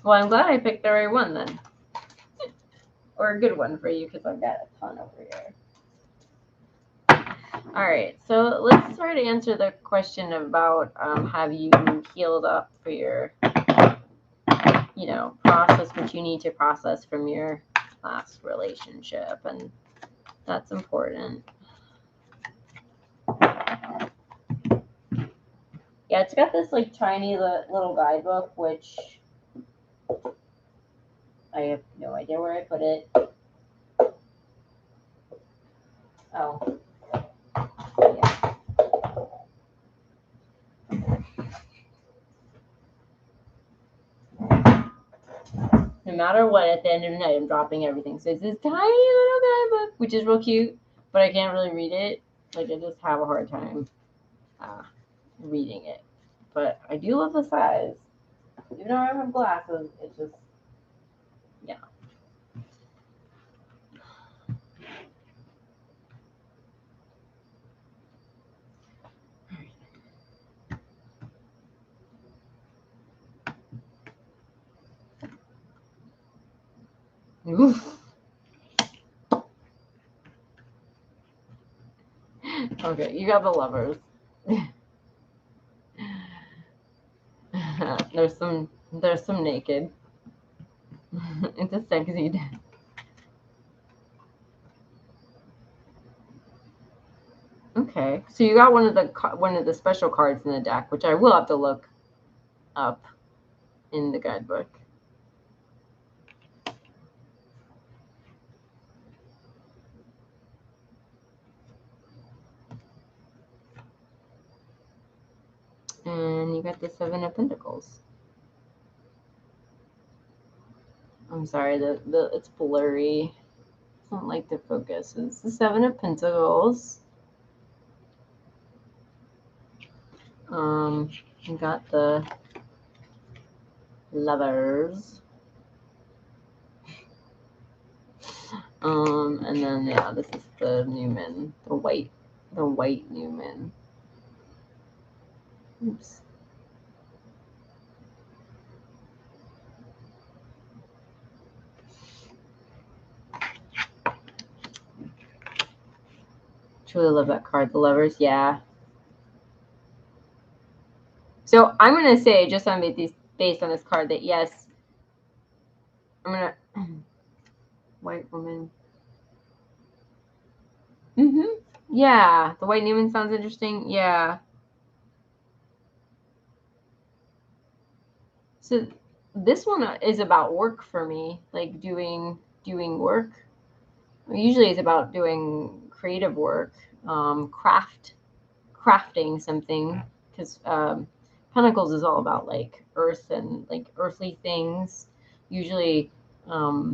Well, I'm glad I picked the right one then. or a good one for you because I've got a ton over here. All right, so let's try to answer the question about have you healed up for your, process what you need to process from your last relationship, and that's important. Yeah, it's got this like tiny little guidebook, which I have no idea where I put it. Oh, yeah. No matter what, at the end of the night, I'm dropping everything. So it's this tiny little guidebook, which is real cute, but I can't really read it. Like, I just have a hard time reading it. But I do love the size. Even though I don't have glasses, it's just, yeah. Oof. Okay, you got the Lovers. there's some naked. It's a sexy deck. Okay, so you got one of the special cards in the deck, which I will have to look up in the guidebook. And you got the Seven of Pentacles. I'm sorry, it's blurry. I don't like the focus. It's the Seven of Pentacles. You got the Lovers. And then yeah, this is the Newman, the white Newman. Oops. Truly love that card, the Lovers. Yeah. So I'm gonna say, just on based on this card, that yes, I'm gonna white woman. Yeah, the white Newman sounds interesting. Yeah. So this one is about work for me, like doing work. Usually it's about doing creative work, crafting something, because Pentacles is all about like earth and like earthly things, usually, so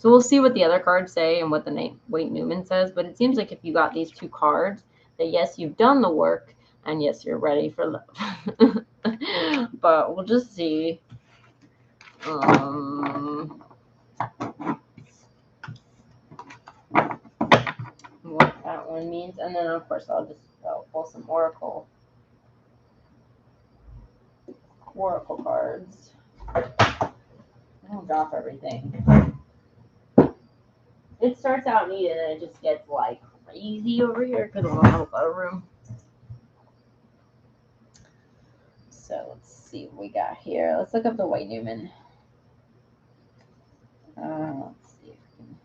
we'll see what the other cards say and what the White Newman says. But it seems like if you got these two cards, that yes, you've done the work, and yes, you're ready for love. But we'll just see. What that one means, and then of course I'll pull some oracle cards. I don't drop everything. It starts out neat and then it just gets like crazy over here because I don't have a lot of room. So let's see what we got here. Let's look up the White Newman. Let's see if we can.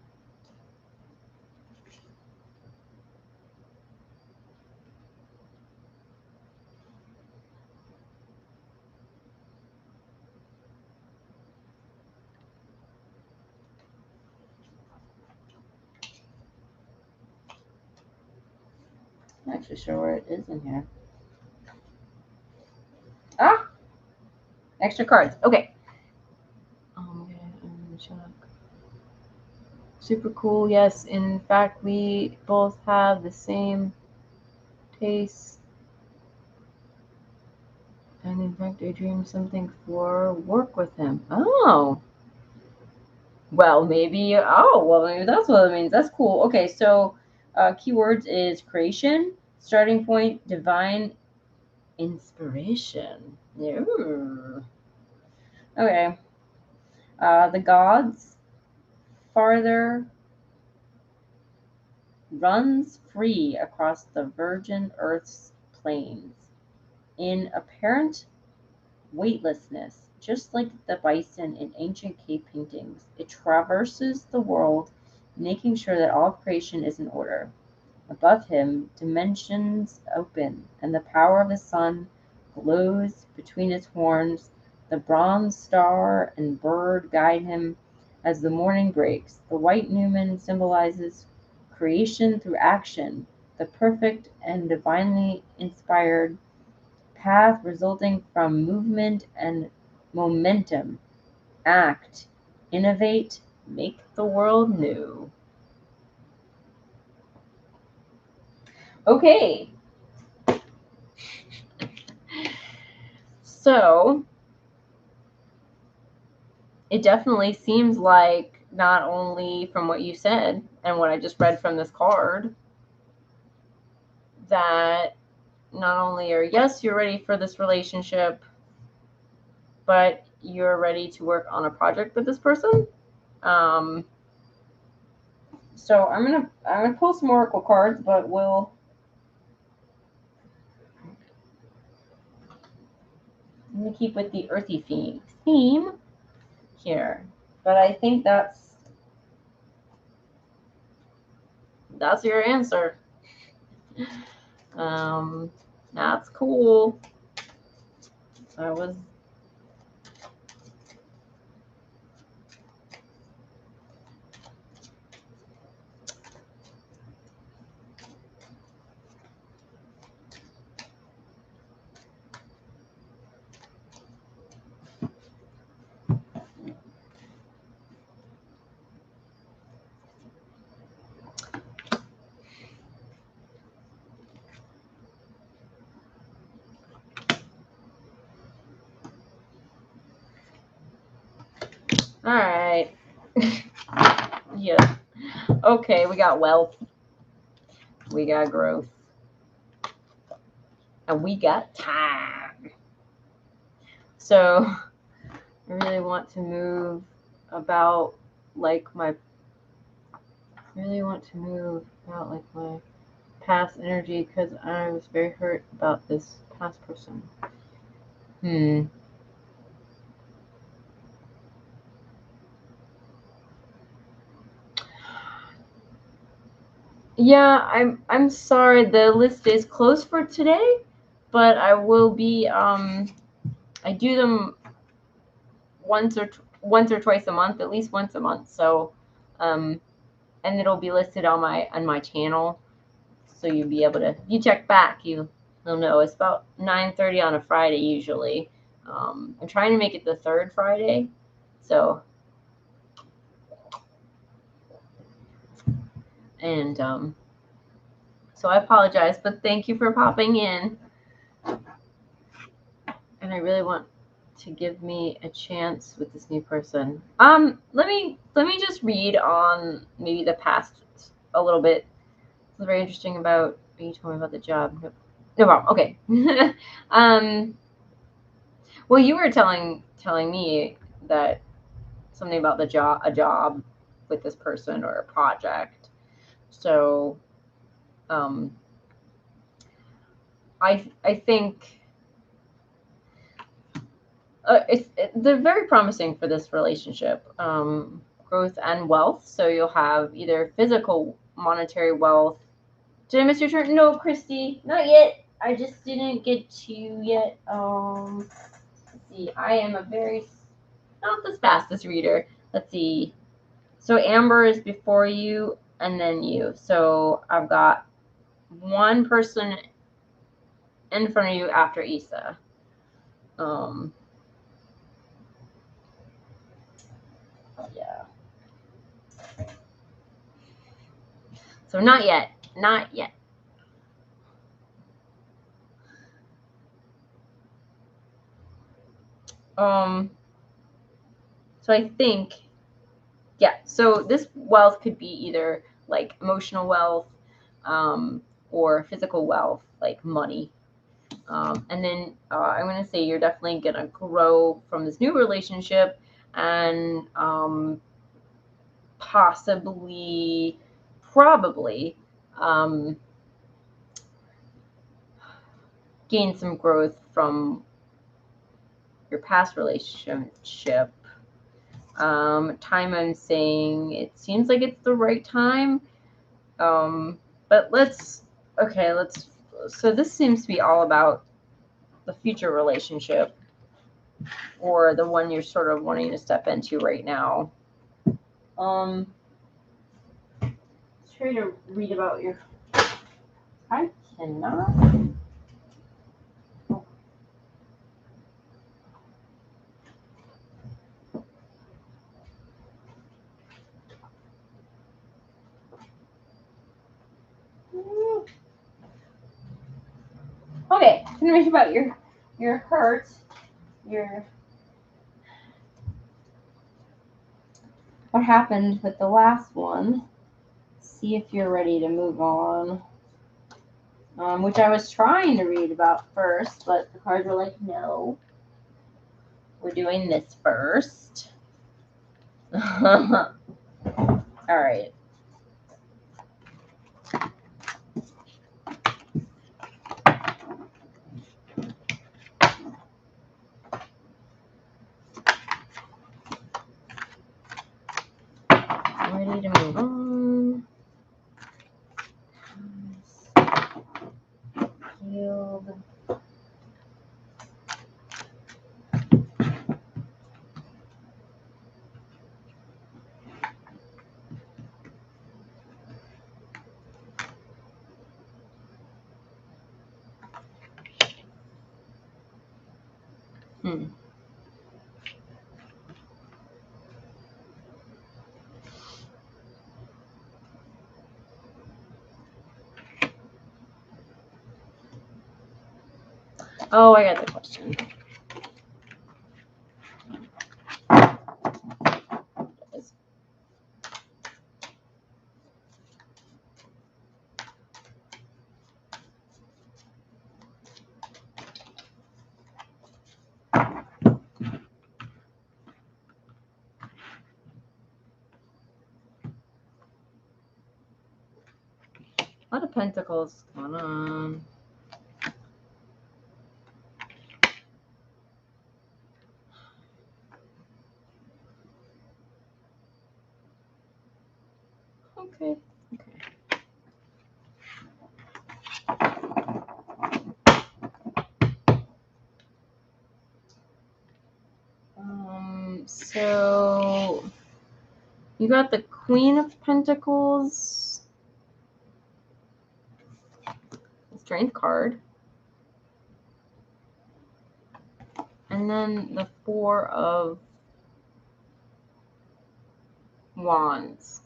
I'm not actually sure where it is in here. Ah! Extra cards. Okay. Super cool. Yes, in fact, we both have the same taste. And in fact, I dreamed something for work with him. Oh. Well, maybe. Oh, well, maybe that's what it means. That's cool. Okay, so keywords is creation, starting point, divine inspiration. Yeah. Okay. The gods farther runs free across the virgin earth's plains in apparent weightlessness, just like the bison in ancient cave paintings. It traverses the world, making sure that all creation is in order. Above him, dimensions open, and the power of the sun glows between its horns. The bronze star and bird guide him as the morning breaks. The white Newman symbolizes creation through action, the perfect and divinely inspired path resulting from movement and momentum. Act, innovate, make the world new. Okay, so it definitely seems like, not only from what you said and what I just read from this card, that not only are, yes, you're ready for this relationship, but you're ready to work on a project with this person. So I'm gonna pull some oracle cards, but we'll I'm gonna keep with the earthy theme here. But I think that's your answer. That's cool. That was all right. Yeah. Okay, we got wealth. We got growth. And we got time. So I really want to move about like my past energy, because I was very hurt about this past person. Yeah, I'm sorry, the list is closed for today, but I will be I do them once or twice a month, at least once a month. So and it'll be listed on my channel, so you'll be able to, you check back, you'll know. It's about 9:30 on a Friday usually. I'm trying to make it the third Friday, so and so I apologize, but thank you for popping in. And I really want to give me a chance with this new person. Let me just read on maybe the past a little bit. It's very interesting about, you told me about the job. No problem. Okay. Well, you were telling me that something about a job with this person or a project. So, I think they're very promising for this relationship. Growth and wealth. So you'll have either physical monetary wealth. Did I miss your turn? No, Christy, not yet. I just didn't get to you yet. Let's see. I am not the fastest reader. Let's see. So Amber is before you, and then you. So I've got one person in front of you after Issa. Yeah. So not yet. Not yet. So I think, yeah, so this wealth could be either like emotional wealth, or physical wealth, like money. And then I'm going to say you're definitely going to grow from this new relationship, and probably gain some growth from your past relationship. Time, I'm saying it seems like it's the right time. But so this seems to be all about the future relationship, or the one you're sort of wanting to step into right now. Let's try to read about your. I cannot. Okay, I'm gonna read about your hurt, what happened with the last one. See if you're ready to move on. Which I was trying to read about first, but the cards were like, no, we're doing this first. All right. Ready to move on. Healed. Oh, I got the question. A lot of pentacles going on. Okay. So you got the Queen of Pentacles, the Strength card, and then the Four of Wands.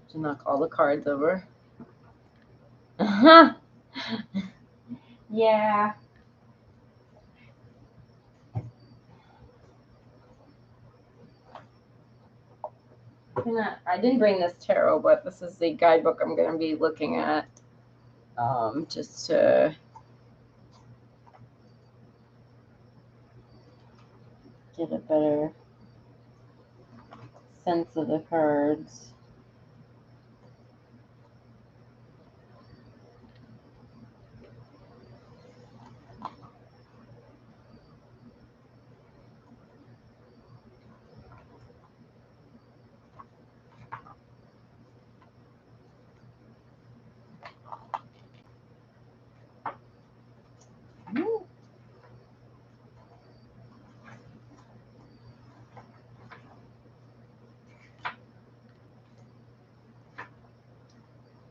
To knock all the cards over. Yeah. I didn't bring this tarot, but this is the guidebook I'm going to be looking at, just to get a better sense of the cards.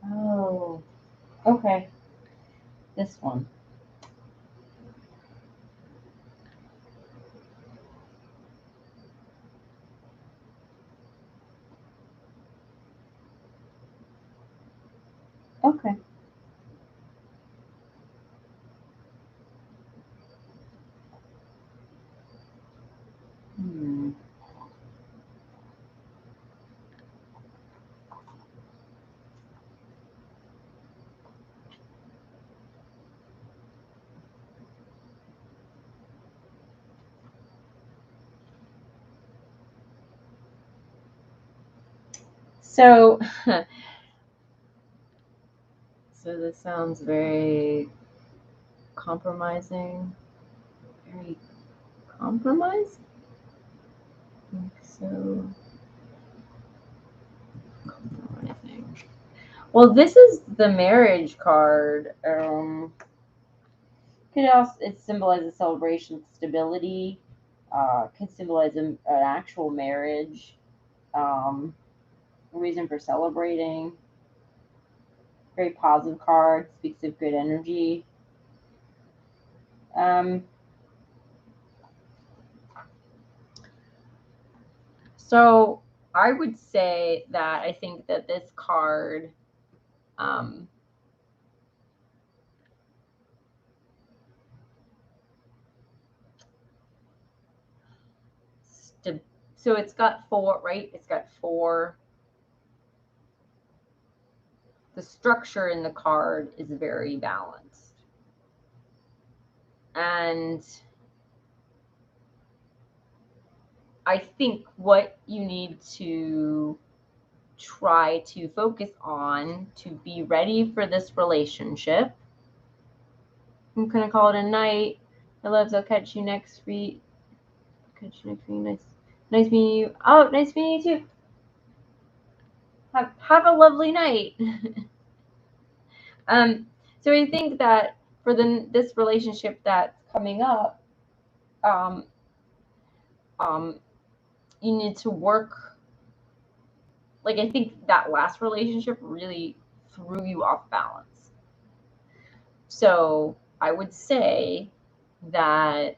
Oh, okay. This one. Okay. Hmm. So, so this sounds very compromising. Very compromised? I think so. Compromising. Well, this is the marriage card. Could also it symbolizes celebration, stability. Could symbolize an actual marriage. Um, a reason for celebrating. Very positive card. Speaks of good energy. Um, so I would say that I think that this card um, so it's got four, right? It's got four. The structure in the card is very balanced. And I think what you need to try to focus on to be ready for this relationship. I'm gonna call it a night. My loves, I'll catch you next week. Catch you next week. Nice meeting you. Oh, nice meeting you too. Have a lovely night. So I think that for this relationship that's coming up, um, um, you need to work. Like I think that last relationship really threw you off balance. So I would say that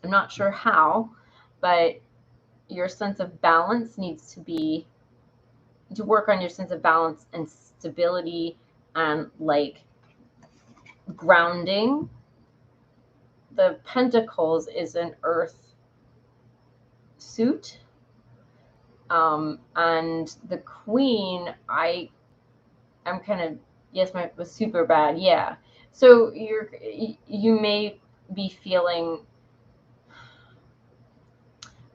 I'm not sure how, but your sense of balance needs to work on your sense of balance and stability and like grounding. The Pentacles is an earth suit. And the Queen, I'm kind of, yes, my was super bad. Yeah. So you may be feeling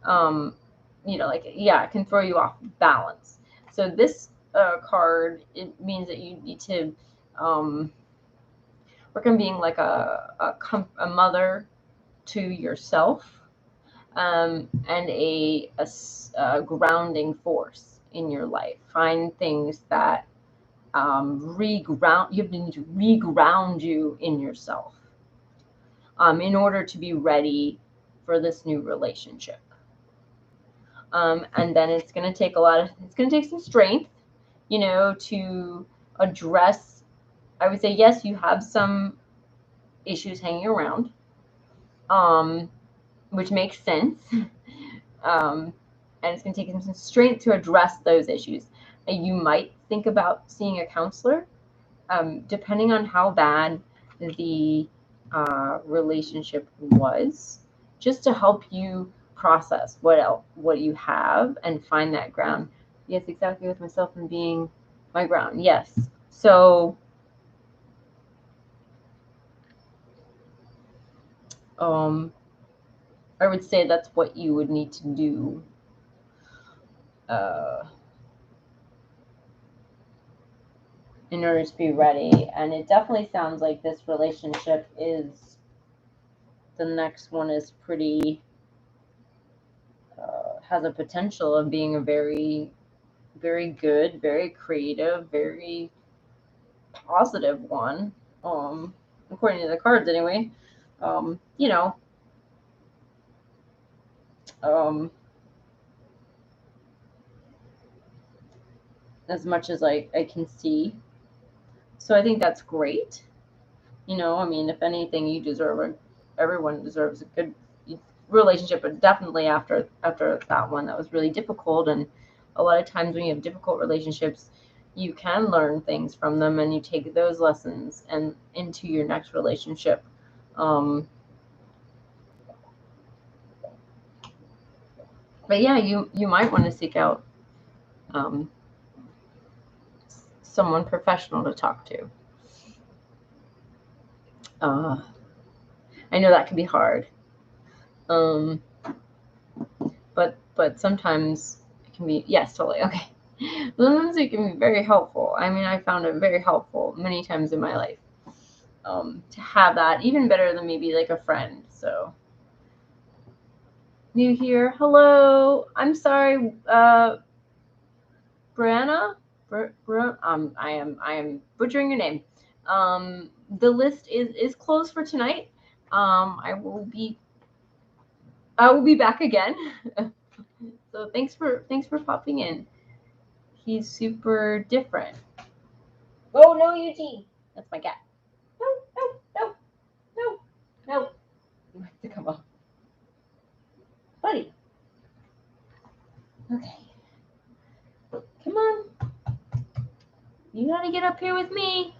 um, like, yeah, it can throw you off balance. So this card, it means that you need to work on being like a mother to yourself, and a grounding force in your life. Find things that reground. You have to need to reground you in yourself, in order to be ready for this new relationship. And then it's going to take it's going to take some strength, to address. I would say, yes, you have some issues hanging around, um, which makes sense. And it's going to take some strength to address those issues. You might think about seeing a counselor, depending on how bad the relationship was, just to help you process what you have and find that ground. Yes, exactly, with myself and being my ground. Yes. So I would say that's what you would need to do, uh, in order to be ready. And it definitely sounds like this relationship is, the next one is pretty, has a potential of being a very, very good, very creative, very positive one. Um, According to the cards, anyway. Um, you know, um, as much as I can see. So I think that's great. I mean, if anything, everyone deserves a good relationship, but definitely after that one that was really difficult. And a lot of times when you have difficult relationships, you can learn things from them, and you take those lessons and into your next relationship. But yeah, you might want to seek out someone professional to talk to. I know that can be hard, but sometimes it can be, yes, totally, okay. Sometimes it can be very helpful. I mean, I found it very helpful many times in my life to have that, even better than maybe like a friend. So new here, hello. I'm sorry, Brianna. I am butchering your name. The list is closed for tonight. I will be back again. So thanks for popping in. He's super different. Oh no, Eugene. That's my cat. No, no, no, no, no. You have to come up, buddy. Okay. Come on. You gotta get up here with me.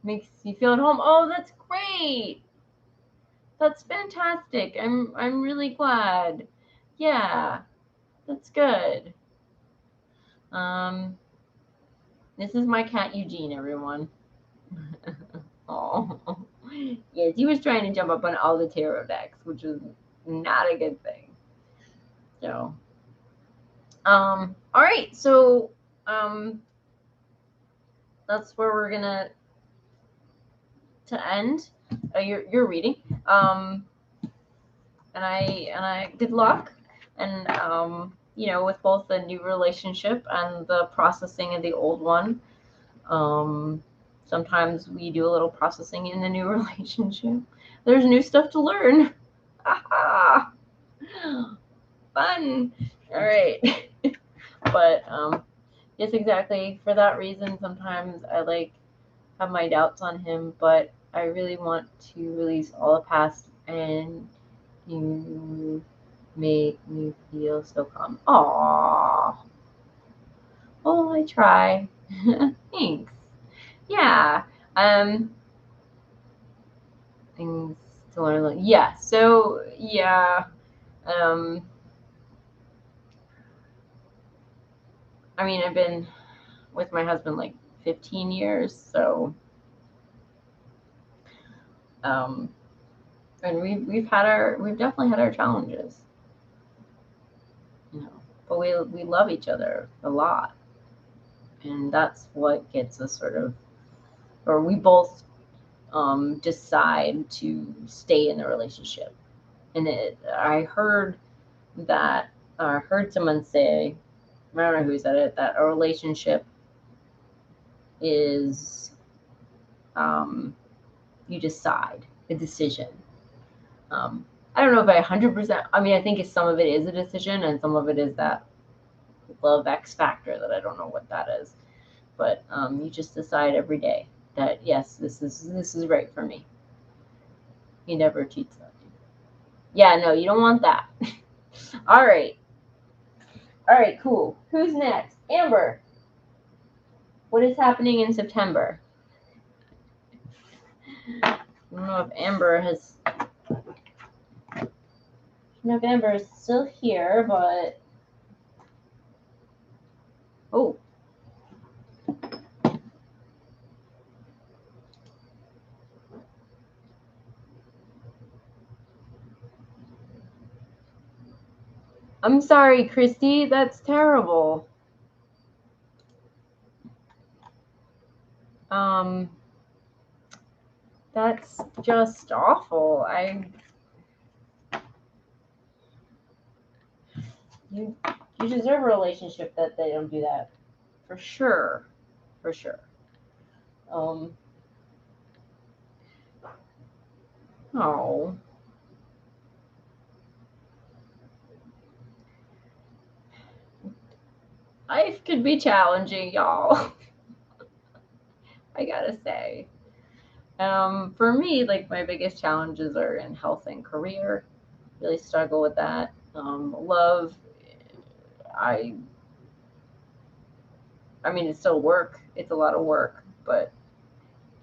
Makes you feel at home. Oh, that's great. That's fantastic. I'm really glad. Yeah, that's good. This is my cat Eugene, everyone. Oh, yes, he was trying to jump up on all the tarot decks, which is not a good thing. So, all right, so that's where we're gonna to end your reading. And I good luck, and with both the new relationship and the processing of the old one. Sometimes we do a little processing in the new relationship. There's new stuff to learn. Fun. All right. But yes, exactly. For that reason, sometimes I have my doubts on him, but I really want to release all the past, and you make me feel so calm. Aww. Oh, I try. Thanks. Yeah. Things to learn. Yeah. So yeah. I mean, I've been with my husband like 15 years, so and we've definitely had our challenges, but we love each other a lot, and that's what gets us sort of, or we both decide to stay in the relationship. And I heard someone say, I don't know who said it, that a relationship is you decide, a decision. I don't know if I 100%. I mean, I think some of it is a decision, and some of it is that love X factor that I don't know what that is. But you just decide every day that yes, this is right for me. He never cheats on you. Yeah, no, you don't want that. All right, cool. Who's next? Amber. What is happening in September? I don't know if Amber has. I don't know if Amber is still here, but oh. I'm sorry, Christy. That's terrible. That's just awful. You deserve a relationship that they don't do that. For sure. For sure. Oh. Life could be challenging, y'all. I gotta say. For me, like my biggest challenges are in health and career. Really struggle with that. Love I mean, it's still work. It's a lot of work, but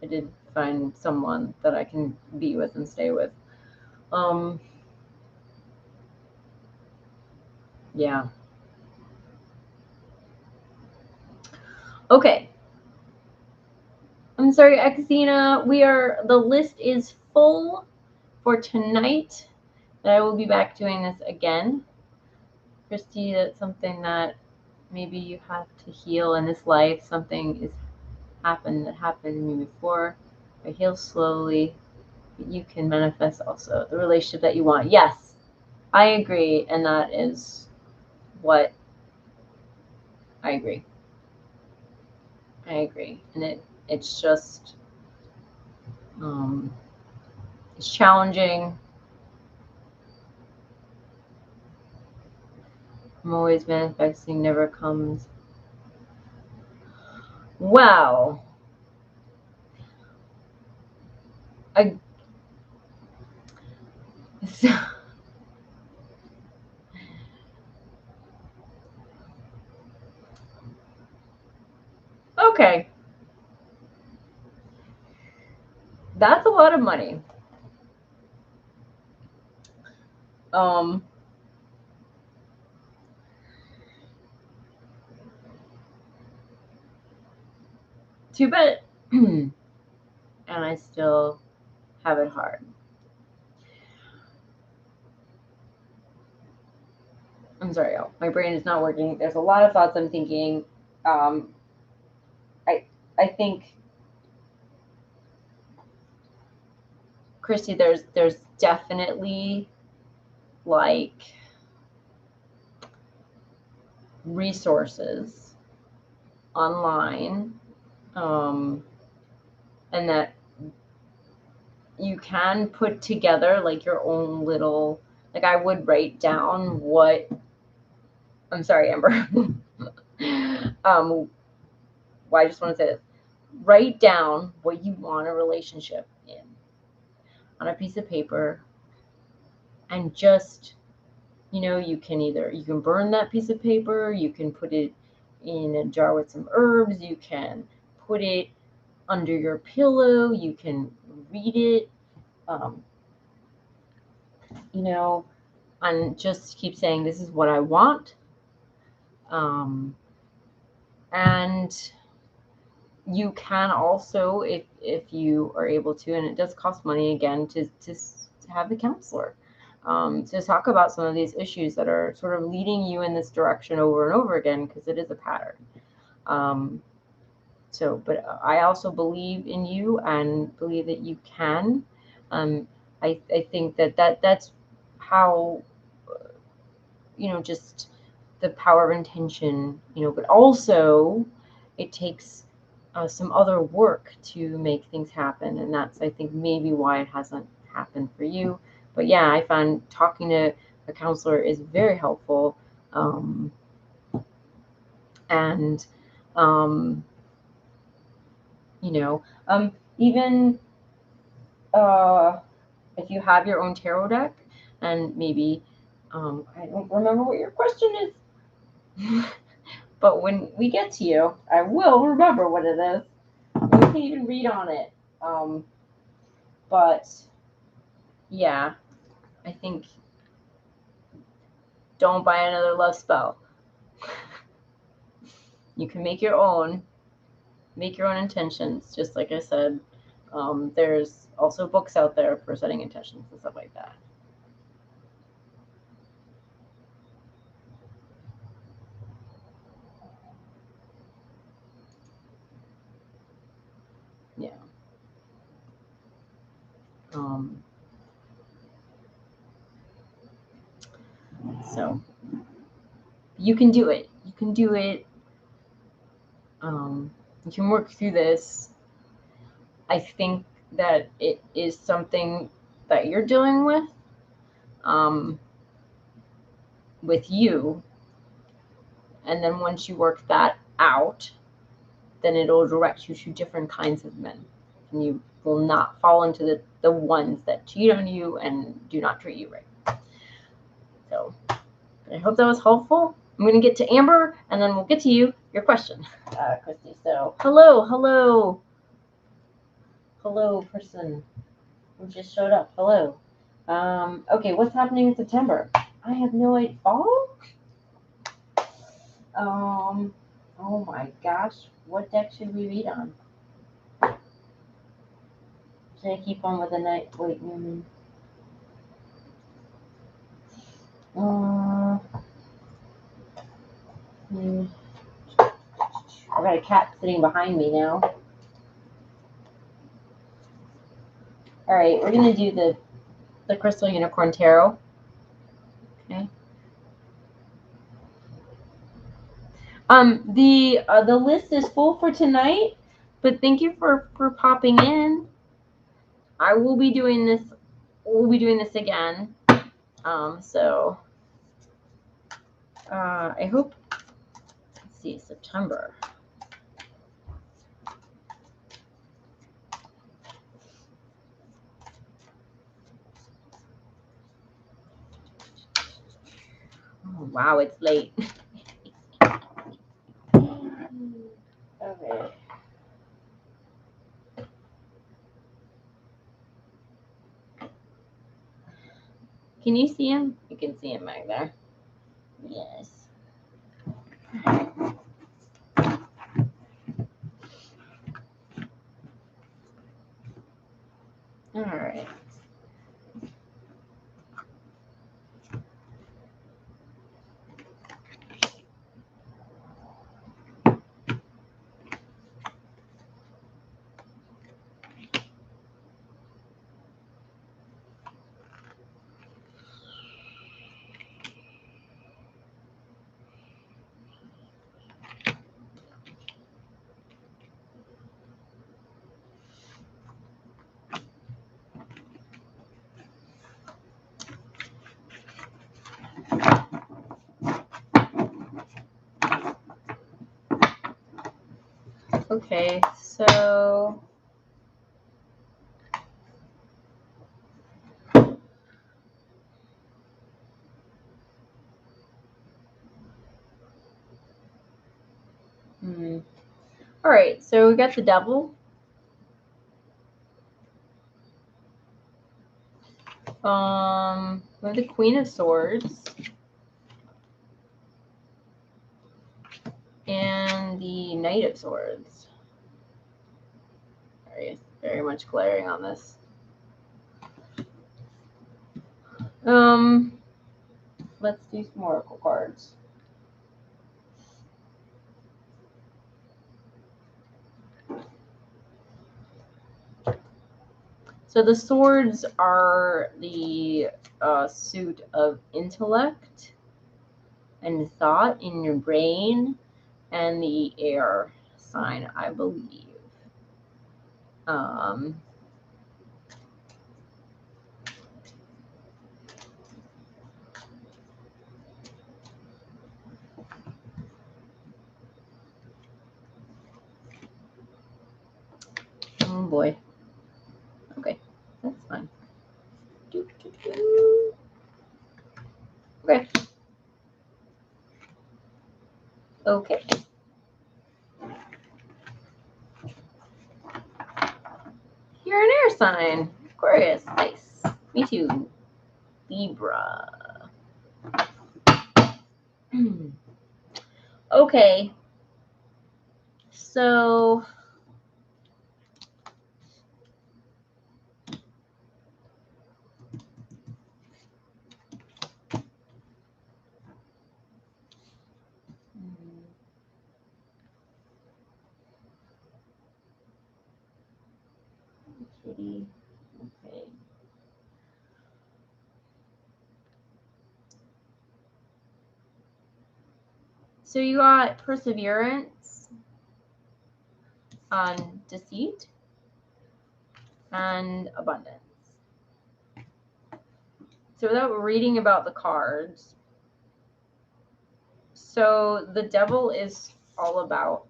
I did find someone that I can be with and stay with. Yeah. Okay. I'm sorry, Xena. The list is full for tonight. But I will be back doing this again. Christy, that's something that maybe you have to heal in this life. Something is happened that happened to me before. I heal slowly. But you can manifest also the relationship that you want. Yes, I agree, and that is what I agree. I agree, and it's just it's challenging. I'm always manifesting, never comes. Well, I so, okay. That's a lot of money. Um, too bad. And I still have it hard. I'm sorry, y'all. My brain is not working. There's a lot of thoughts I'm thinking. Um, I I think, Christy, there's definitely like resources online, and that you can put together like your own little, like I would write down what, I'm sorry, Amber. Well, I just want to say this. Write down what you want a relationship in on a piece of paper, and just, you can burn that piece of paper, you can put it in a jar with some herbs, you can put it under your pillow, you can read it, um, and just keep saying, this is what I want. And you can also, if you are able to, and it does cost money again, to have the counselor, to talk about some of these issues that are sort of leading you in this direction over and over again, because it is a pattern. But I also believe in you and believe that you can. I think that's how, just the power of intention, but also it takes some other work to make things happen. And that's, I think, maybe why it hasn't happened for you. But yeah, I find talking to a counselor is very helpful. And, even if you have your own tarot deck, and maybe, I don't remember what your question is. But when we get to you, I will remember what it is. You can even read on it. But yeah, I think, don't buy another love spell. You can make your own intentions, just like I said. There's also books out there for setting intentions and stuff like that. Yeah. So you can do it. You can do it. You can work through this. I think that it is something that you're dealing with you. And then once you work that out, then it'll direct you to different kinds of men. And you will not fall into the ones that cheat on you and do not treat you right. So I hope that was helpful. I'm going to get to Amber, and then we'll get to you, your question, Christy. So, hello, person who just showed up. Hello. Okay, what's happening in September? I have no idea. Oh my gosh, what deck should we read on? Should I keep on with the night? Wait, I've got a cat sitting behind me now. All right, we're gonna do the Crystal Unicorn Tarot. Okay. The list is full for tonight, but thank you for popping in. I will be doing this. We'll be doing this again. So I hope. Let's see, September. Oh, wow, it's late. Okay. Can you see him? You can see him back there. Yes. All right. Okay, so all right, so we got the Devil. We have the Queen of Swords. And the Knight of Swords. Very much glaring on this. Let's do some oracle cards. So the swords are the suit of intellect and thought in your brain, and the air sign, I believe. Oh boy. Okay, that's fine. Okay. Okay. You're an air sign. Aquarius. Nice. Me too. Libra. Okay. So Kitty. Okay. So you got perseverance on deceit and abundance. So without reading about the cards, so the Devil is all about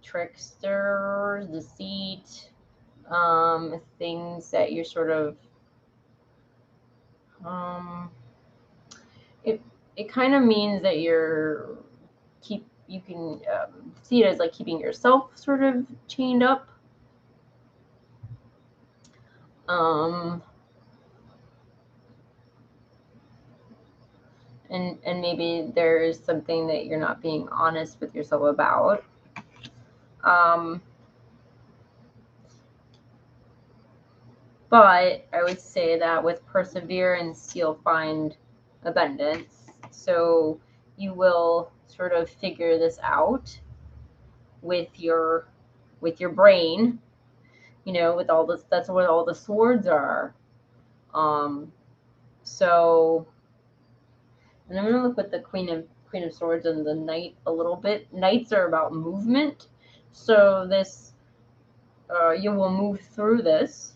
tricksters, deceit, things that you're sort of it kind of means that you can see it as like keeping yourself sort of chained up. And maybe there is something that you're not being honest with yourself about. But I would say that with perseverance, you'll find abundance. So you will sort of figure this out with your brain, with all this. That's where all the swords are. So, and I'm gonna look with the Queen of Swords and the Knight a little bit. Knights are about movement, so this you will move through this.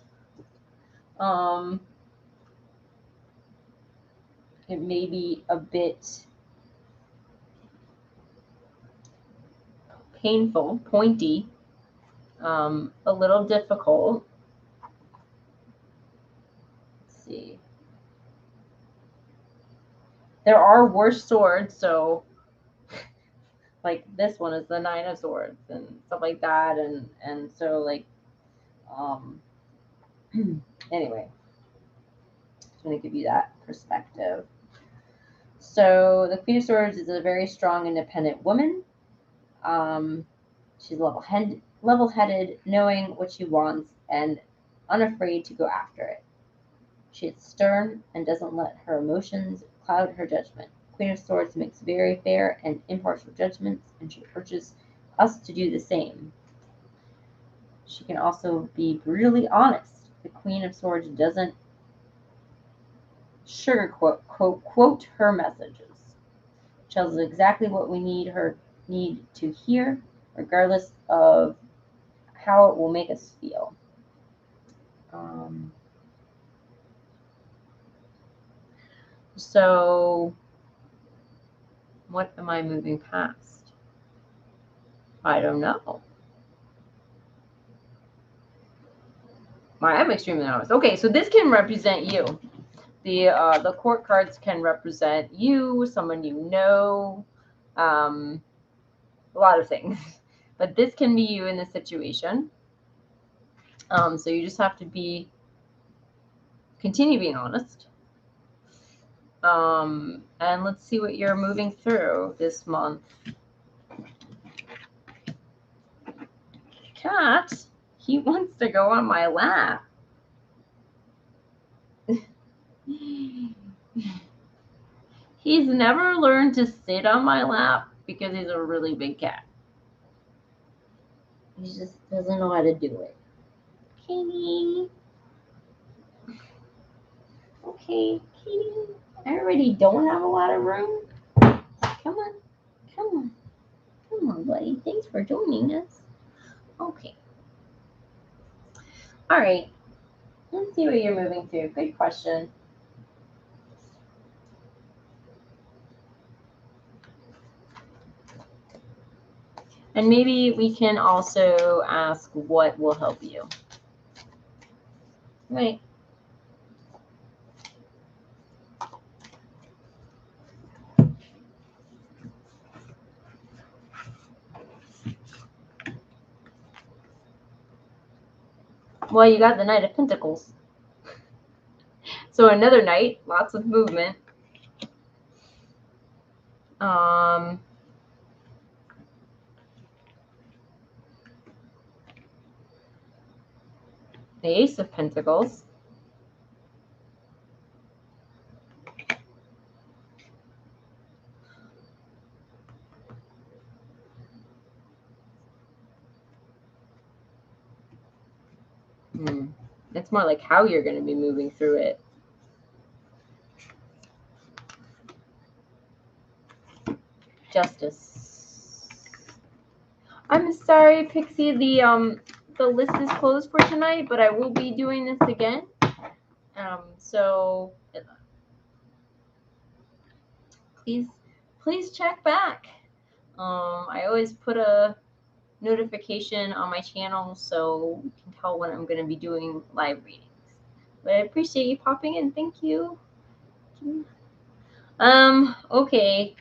It may be a bit painful, pointy, a little difficult. Let's see. There are worse swords, so like this one is the Nine of Swords and stuff like that, and so like anyway, just want to give you that perspective. So the Queen of Swords is a very strong, independent woman. She's level-headed, knowing what she wants and unafraid to go after it. She is stern and doesn't let her emotions cloud her judgment. Queen of Swords makes very fair and impartial judgments, and she urges us to do the same. She can also be brutally honest. The Queen of Swords doesn't sugarcoat her messages. She tells us exactly what we need to hear, regardless of how it will make us feel. So, what am I moving past? I don't know. I'm extremely honest. Okay, so this can represent you. The court cards can represent you, someone you know, a lot of things. But this can be you in this situation. So you just have to continue being honest. And let's see what you're moving through this month. Cat, he wants to go on my lap. He's never learned to sit on my lap because he's a really big cat. He just doesn't know how to do it. Kitty. Okay, Kitty. I already don't have a lot of room. Come on, buddy. Thanks for joining us. Okay. All right. Let's see what you're moving through. Good question. And maybe we can also ask what will help you. Right. Well, you got the Knight of Pentacles. So another knight, lots of movement. The Ace of Pentacles. It's more like how you're going to be moving through it. Justice. I'm sorry, Pixie. The list is closed for tonight, but I will be doing this again. So please check back. I always put a notification on my channel so you can tell when I'm going to be doing live readings. But I appreciate you popping in. Thank you. Okay.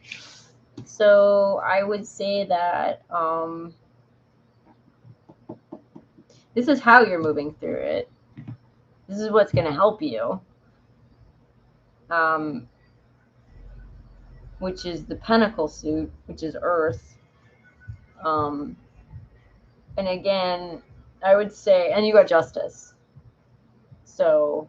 So I would say that this is how you're moving through it. This is what's going to help you. Which is the Pentacle suit, which is Earth. And again, I would say, and you got Justice. So,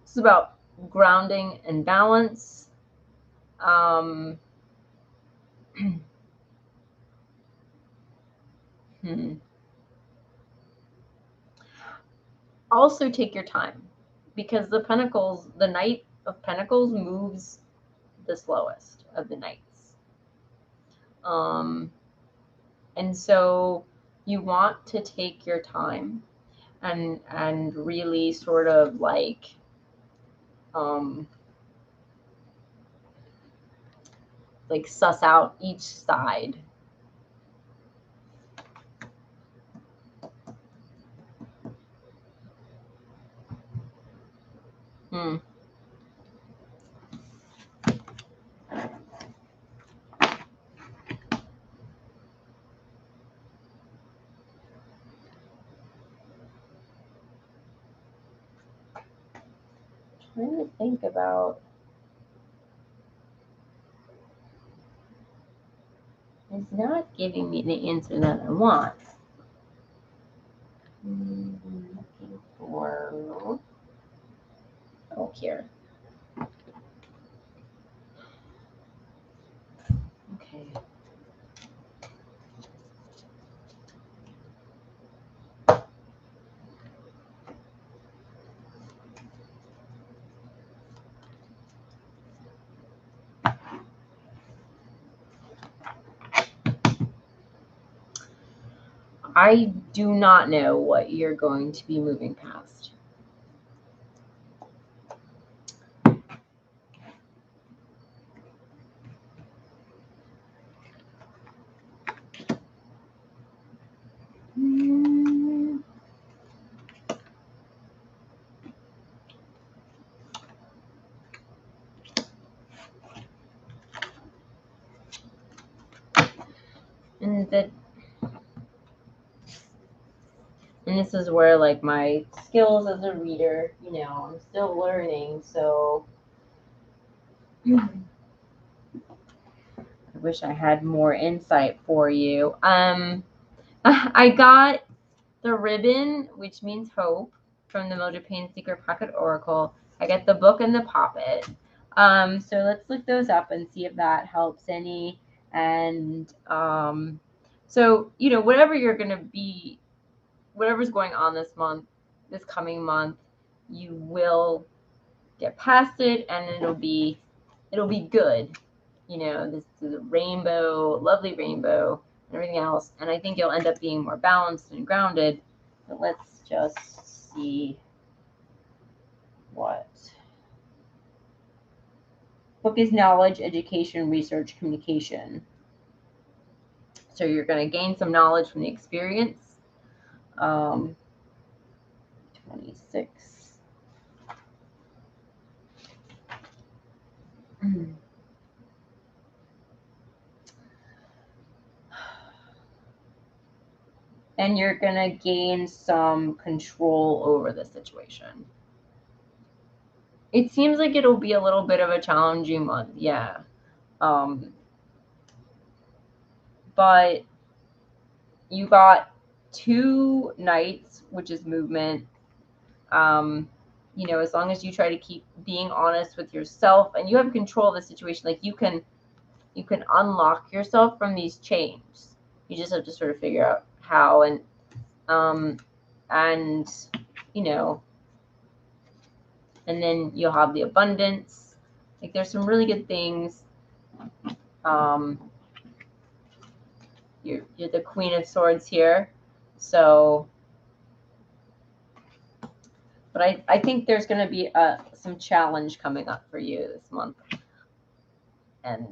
this is about grounding and balance. Also take your time, because the Knight of Pentacles moves the slowest of the knights. And so you want to take your time and really sort of like suss out each side. Trying to think about, it's not giving me the answer that I want. I'm looking for, oh, here. Okay. I do not know what you're going to be moving past. And this is where, like, my skills as a reader, I'm still learning, so I wish I had more insight for you. I got the ribbon, which means hope, from the Mildred Payne Secret Pocket Oracle. I got the book and the poppet. So let's look those up and see if that helps any. And so, whatever you're going to be, whatever's going on this coming month, you will get past it, and it'll be good. This is a rainbow, lovely rainbow, and everything else. And I think you'll end up being more balanced and grounded. But let's just see what. Book is knowledge, education, research, communication. So you're going to gain some knowledge from the experience. 26. And you're going to gain some control over the situation. It seems like it'll be a little bit of a challenging month, yeah. But you got 2 knights, which is movement. As long as you try to keep being honest with yourself and you have control of the situation, like you can unlock yourself from these chains. You just have to sort of figure out how, and and then you'll have the abundance. Like, there's some really good things. You're the Queen of Swords here, so. But I think there's going to be some challenge coming up for you this month, and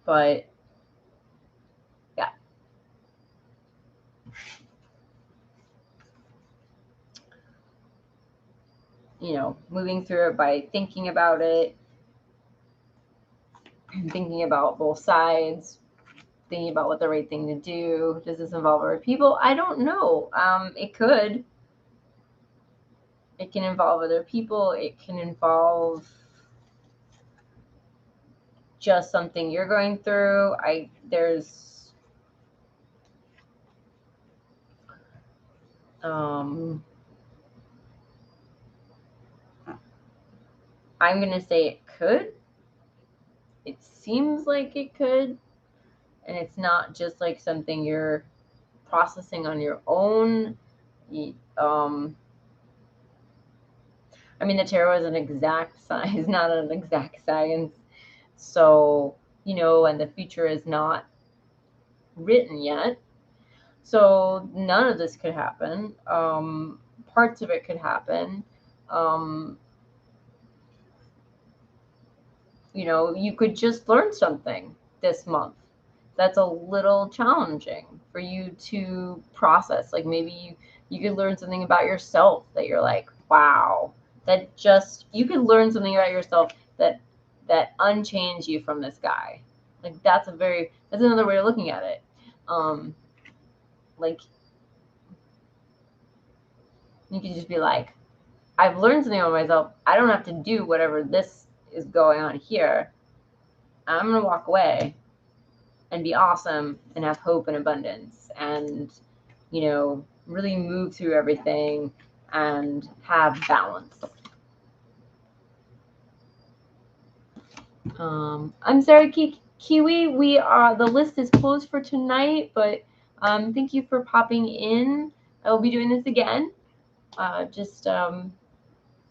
but moving through it by thinking about it, and thinking about both sides, thinking about what the right thing to do. Does this involve other people? I don't know. It could. It can involve other people. It can involve just something you're going through. I'm going to say it could. It seems like it could. And it's not just like something you're processing on your own. I mean, the tarot is an exact science, not an exact science. So, and the future is not written yet. So none of this could happen. Parts of it could happen. You could just learn something this month that's a little challenging for you to process. Like maybe you could learn something about yourself that you're like, wow, you could learn something about yourself that unchains you from this guy. Like that's another way of looking at it. Like you could just be like, I've learned something about myself. I don't have to do whatever this is going on here. I'm going to walk away and be awesome and have hope and abundance and, really move through everything and have balance. I'm sorry, Kiwi. The list is closed for tonight, but thank you for popping in. I will be doing this again.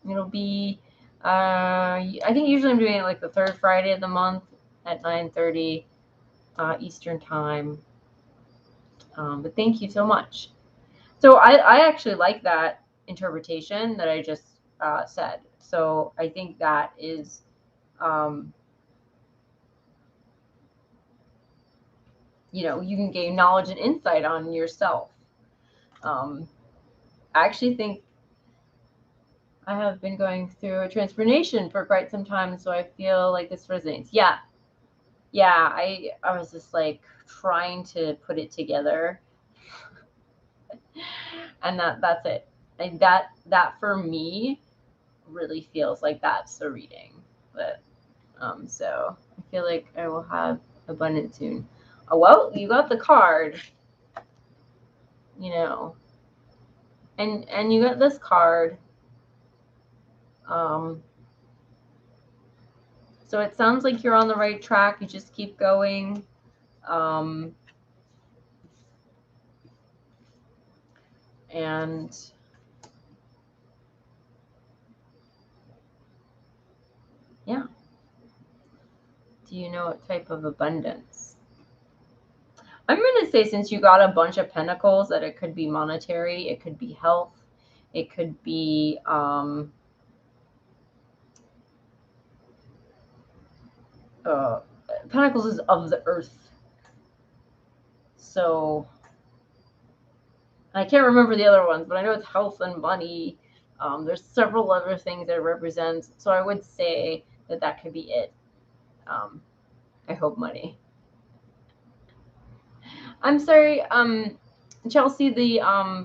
It'll be, I think usually I'm doing it like the third Friday of the month at 9:30 Eastern time. But thank you so much. So I actually like that interpretation that I just said. So I think that is, you can gain knowledge and insight on yourself. I actually think I have been going through a transformation for quite some time, so I feel like this resonates. Yeah. I was just like trying to put it together, and that's it. Like that for me really feels like that's the reading. But so I feel like I will have abundance soon. Oh, well, you got the card, and you got this card. So it sounds like you're on the right track. You just keep going. And yeah. Do you know what type of abundance? I'm going to say, since you got a bunch of pentacles, that it could be monetary, it could be health, it could be pentacles is of the earth. So I can't remember the other ones, but I know it's health and money. There's several other things that it represents. So I would say that could be it. I hope money. I'm sorry, Chelsea. The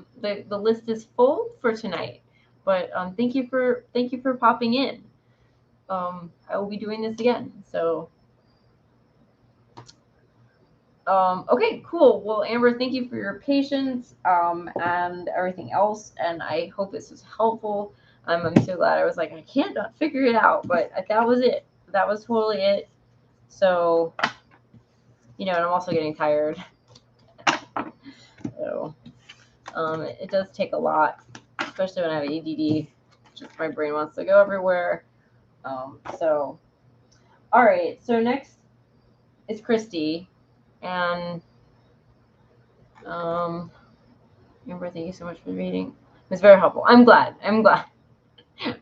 list is full for tonight, but thank you for popping in. I will be doing this again. So, okay, cool. Well, Amber, thank you for your patience and everything else, and I hope this was helpful. I'm so glad. I was like, I can't not figure it out, but that was it. That was totally it. So, and I'm also getting tired. So, it does take a lot, especially when I have ADD. Just my brain wants to go everywhere. So, all right. So next is Christy, and Amber, thank you so much for reading. It was very helpful. I'm glad. I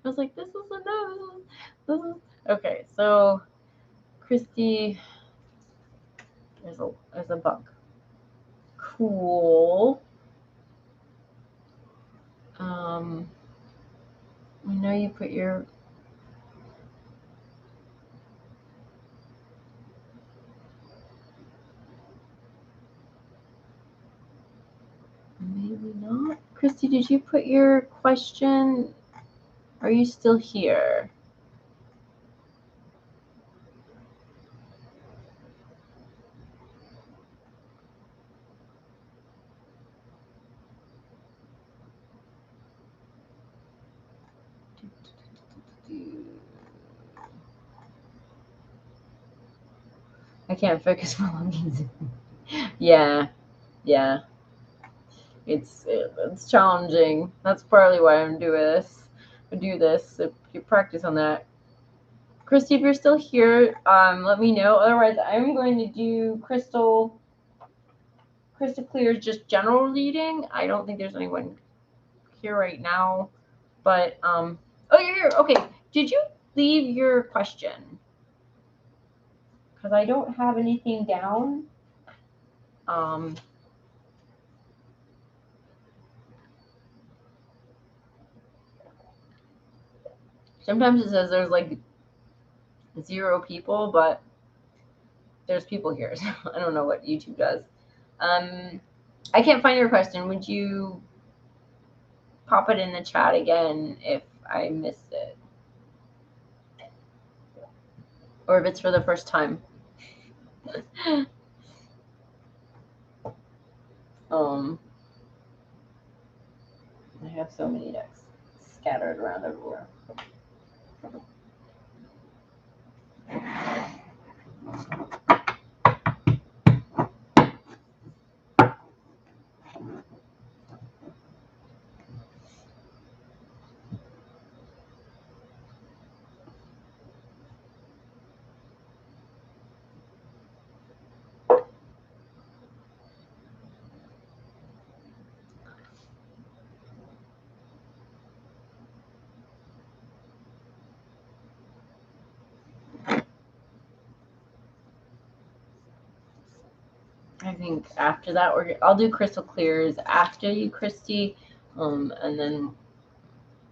was like, this is enough. Okay. So, Christy, there's a bug. Cool. I know you put your... Maybe not. Christy, did you put your question? Are you still here? I can't focus for long. Yeah, yeah. It's challenging. That's partly why I'm doing this. I do this. So you practice on that. Christy, if you're still here, let me know. Otherwise, I'm going to do Crystal Clear's just general reading. I don't think there's anyone here right now, but oh, you're here. Okay. Did you leave your question? Because I don't have anything down. Sometimes it says there's like 0 people, but there's people here. So I don't know what YouTube does. I can't find your question. Would you pop it in the chat again if I missed it? Or if it's for the first time? I have so many decks scattered around everywhere. I think after that, I'll do Crystal Clears after you, Christy. And then,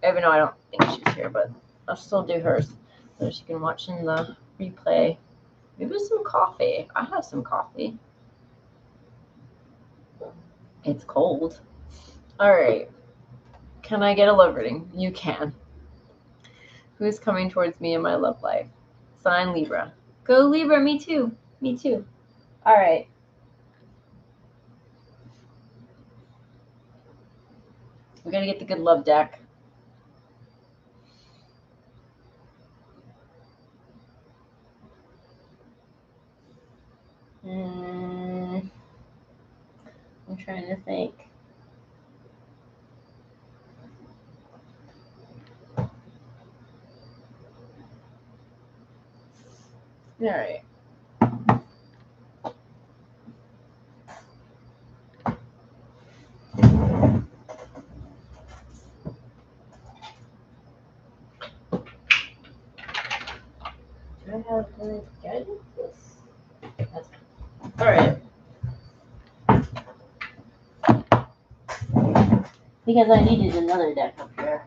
even though I don't think she's here, but I'll still do hers so she can watch in the replay. Maybe some coffee. I have some coffee. It's cold. All right. Can I get a love reading? You can. Who is coming towards me in my love life? Sign Libra. Go Libra. Me too. Me too. All right. We gotta get the good love deck. I'm trying to think. All right. Do I have the guidance? That's all right. Because I needed another deck up here.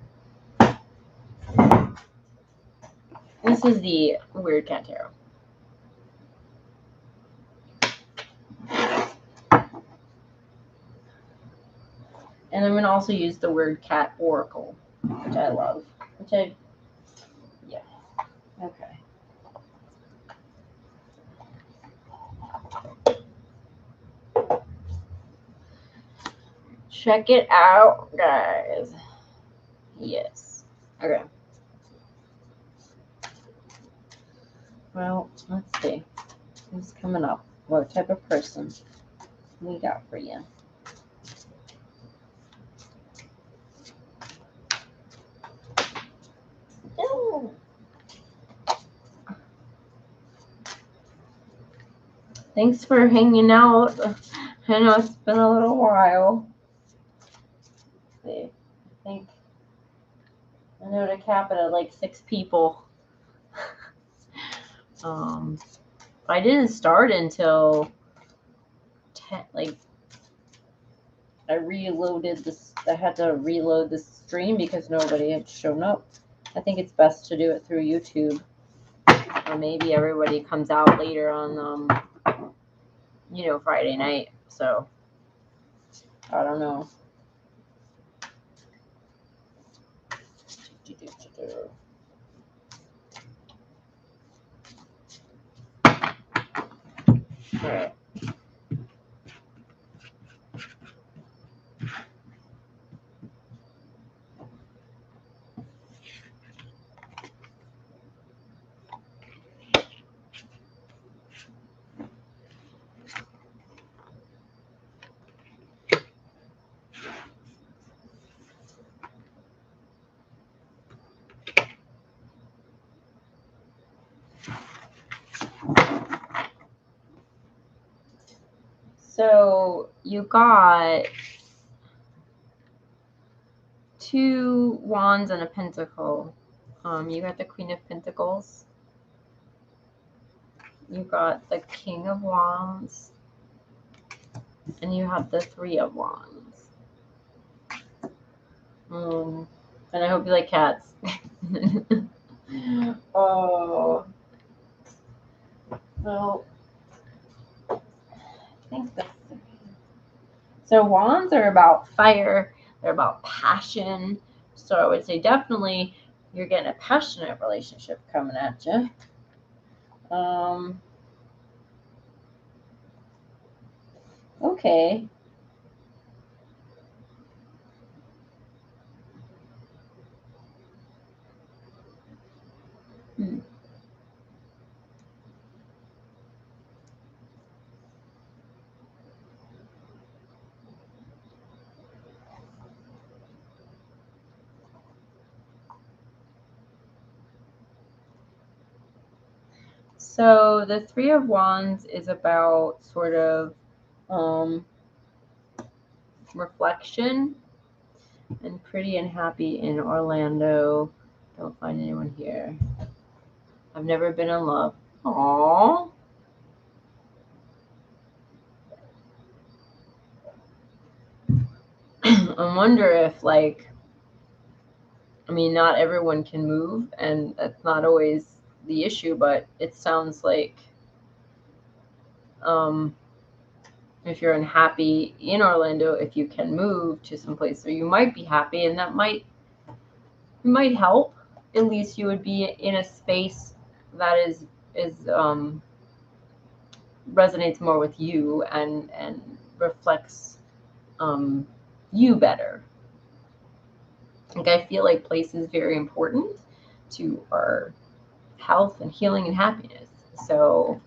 This is the Weird Cat Tarot. And I'm going to also use the Weird Cat Oracle, which I love. Yeah. Okay. Check it out, guys. Yes. Okay. Well, let's see. Who's coming up? What type of person we got for you? Oh. Thanks for hanging out. I know it's been a little while. Let's see. I know to cap it at like 6 people. I didn't start until 10. Like I reloaded this. I had to reload the stream because nobody had shown up. I think it's best to do it through YouTube. Or maybe everybody comes out later on, Friday night. So, I don't know. All right. So you got 2 wands and a pentacle. You got the Queen of Pentacles. You got the King of Wands. And you have the 3 of Wands. And I hope you like cats. Oh. Well, I think that's okay. So wands are about fire. They're about passion. So I would say definitely you're getting a passionate relationship coming at you. Okay. So the 3 of Wands is about sort of reflection and pretty and happy in Orlando. Don't find anyone here. I've never been in love. Aww. I wonder if, not everyone can move, and that's not always the issue, but it sounds like if you're unhappy in Orlando, if you can move to some place where you might be happy, and that might help. At least you would be in a space that is resonates more with you and reflects you better. Like, I feel like place is very important to our health and healing and happiness. So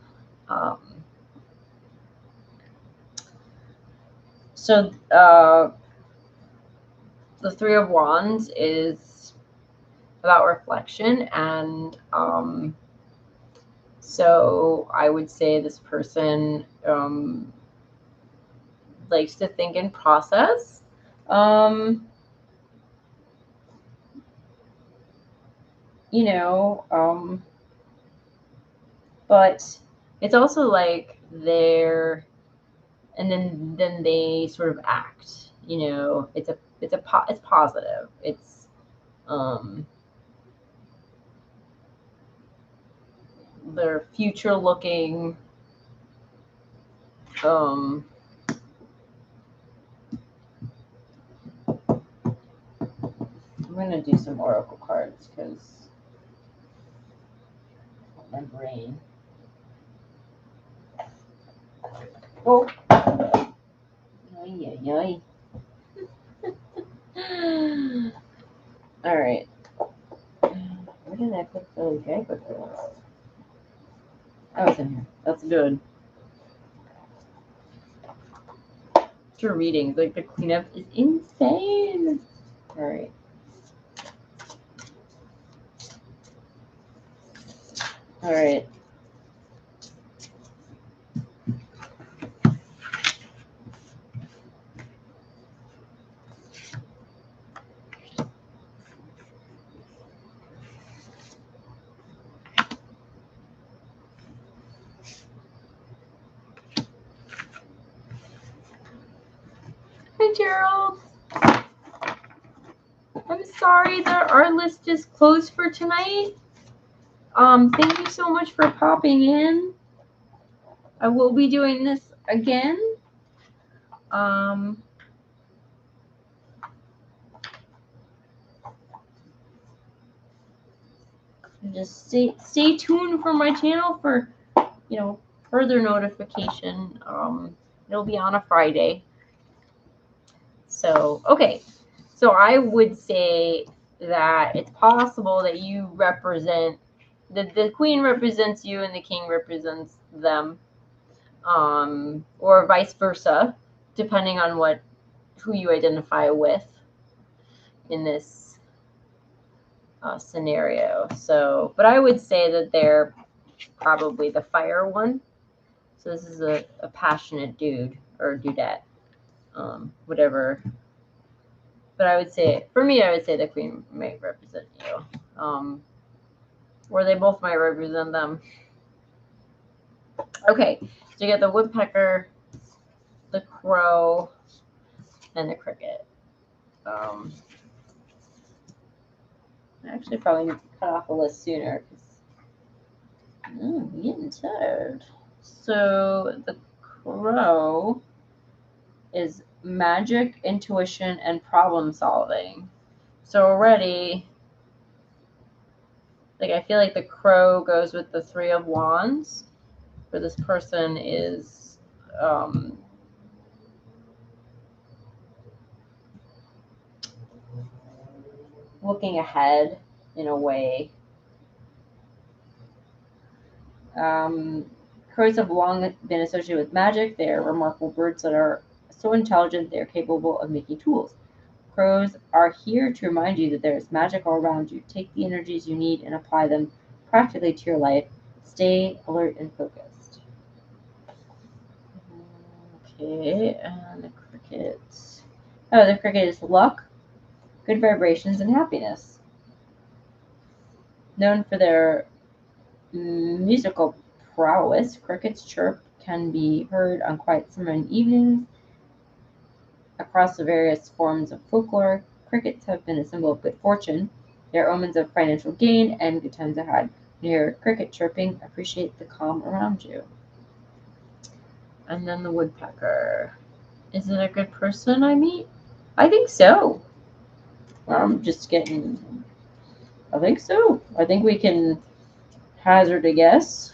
the 3 of Wands is about reflection, and so I would say this person likes to think and process. But it's also like and then they sort of act. It's positive. It's they're future looking. I'm gonna do some oracle cards because my brain. Oh. Ay, ay, ay. All right. Where did I put the gag book? Oh, it's in here. That's good. Your readings, like the cleanup is insane. All right. All right. Hi, Gerald. I'm sorry that our list is closed for tonight. Thank you so much for popping in. I will be doing this again. Just stay tuned for my channel for, further notification. It'll be on a Friday. So, okay. So I would say that it's possible that you represent, the queen represents you and the king represents them, or vice versa, depending on who you identify with in this scenario. So, but I would say that they're probably the fire one. So this is a passionate dude or dudette, whatever. But I would say, for me, I would say the queen may represent you. Or they both might represent them. Okay, so you get the woodpecker, the crow, and the cricket. I actually probably need to cut off the list sooner because I'm getting tired. So the crow is magic, intuition, and problem solving. So already, like, I feel like the crow goes with the Three of Wands, where this person is looking ahead in a way. Crows have long been associated with magic. They are remarkable birds that are so intelligent they are capable of making tools. Crows are here to remind you that there is magic all around you. Take the energies you need and apply them practically to your life. Stay alert and focused. Okay, and the cricket. Oh, the cricket is luck, good vibrations, and happiness. Known for their musical prowess, crickets' chirp can be heard on quiet summer evenings. Across the various forms of folklore, crickets have been a symbol of good fortune. They are omens of financial gain and good times ahead. When you hear cricket chirping, appreciate the calm around you. And then the woodpecker. Is it a good person I meet? I think so. I'm just getting... I think so. I think we can hazard a guess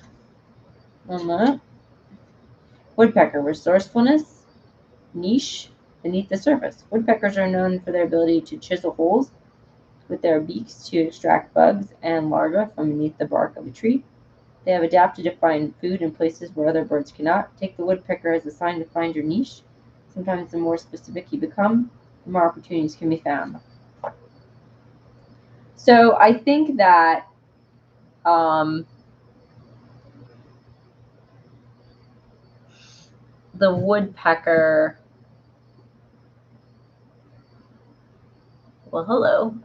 on that. Woodpecker, resourcefulness, niche, beneath the surface. Woodpeckers are known for their ability to chisel holes with their beaks to extract bugs and larvae from beneath the bark of a tree. They have adapted to find food in places where other birds cannot. Take the woodpecker as a sign to find your niche. Sometimes the more specific you become, the more opportunities can be found. So I think that the woodpecker... Well, hello.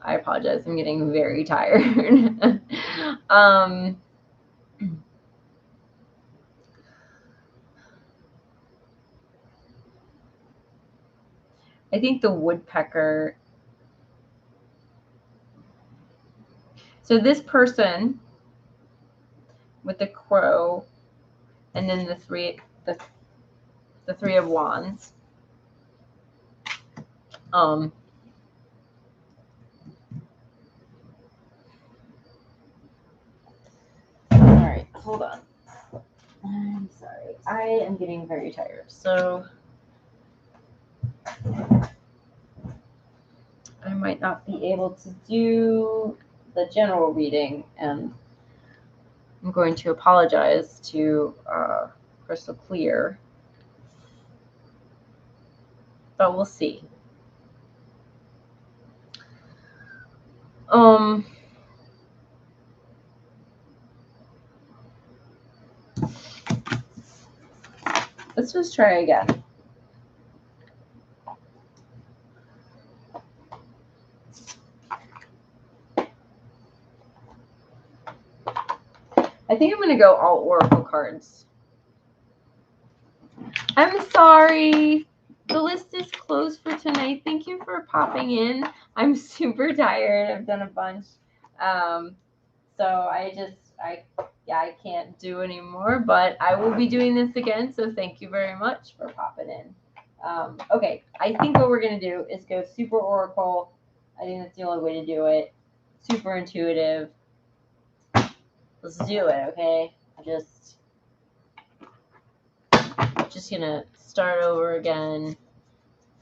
I apologize. I'm getting very tired. I think the woodpecker... So this person with the crow and then the three of wands. All right, hold on. I'm sorry. I am getting very tired. So I might not be able to do the general reading, and I'm going to apologize to Crystal Clear, but we'll see. Let's just try again. I think I'm going to go all oracle cards. I'm sorry. the list is closed for tonight. Thank you for popping in. I'm super tired. I've done a bunch. So I can't do anymore, but I will be doing this again. So thank you very much for popping in. Okay, I think what we're going to do is go super oracle. I think that's the only way to do it. Super intuitive. Let's do it, okay? Just gonna start over again.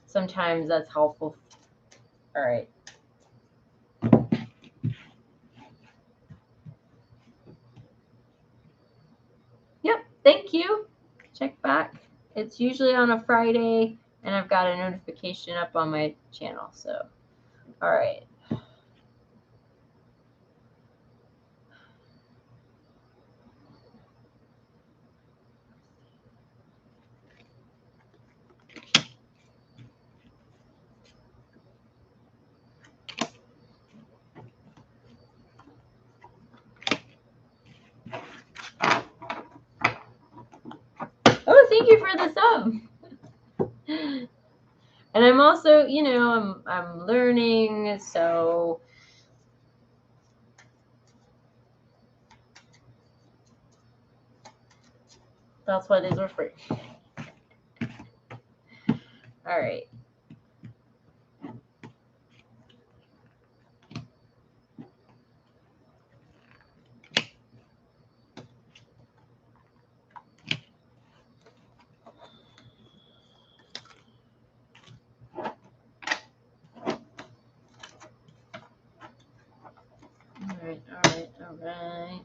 Sometimes that's helpful. All right. Yep, thank you. Check back. It's usually on a Friday, and I've got a notification up on my channel. So, all right. Oh, thank you for the sub. And I'm also, I'm learning, so that's why these were free. All right. All right.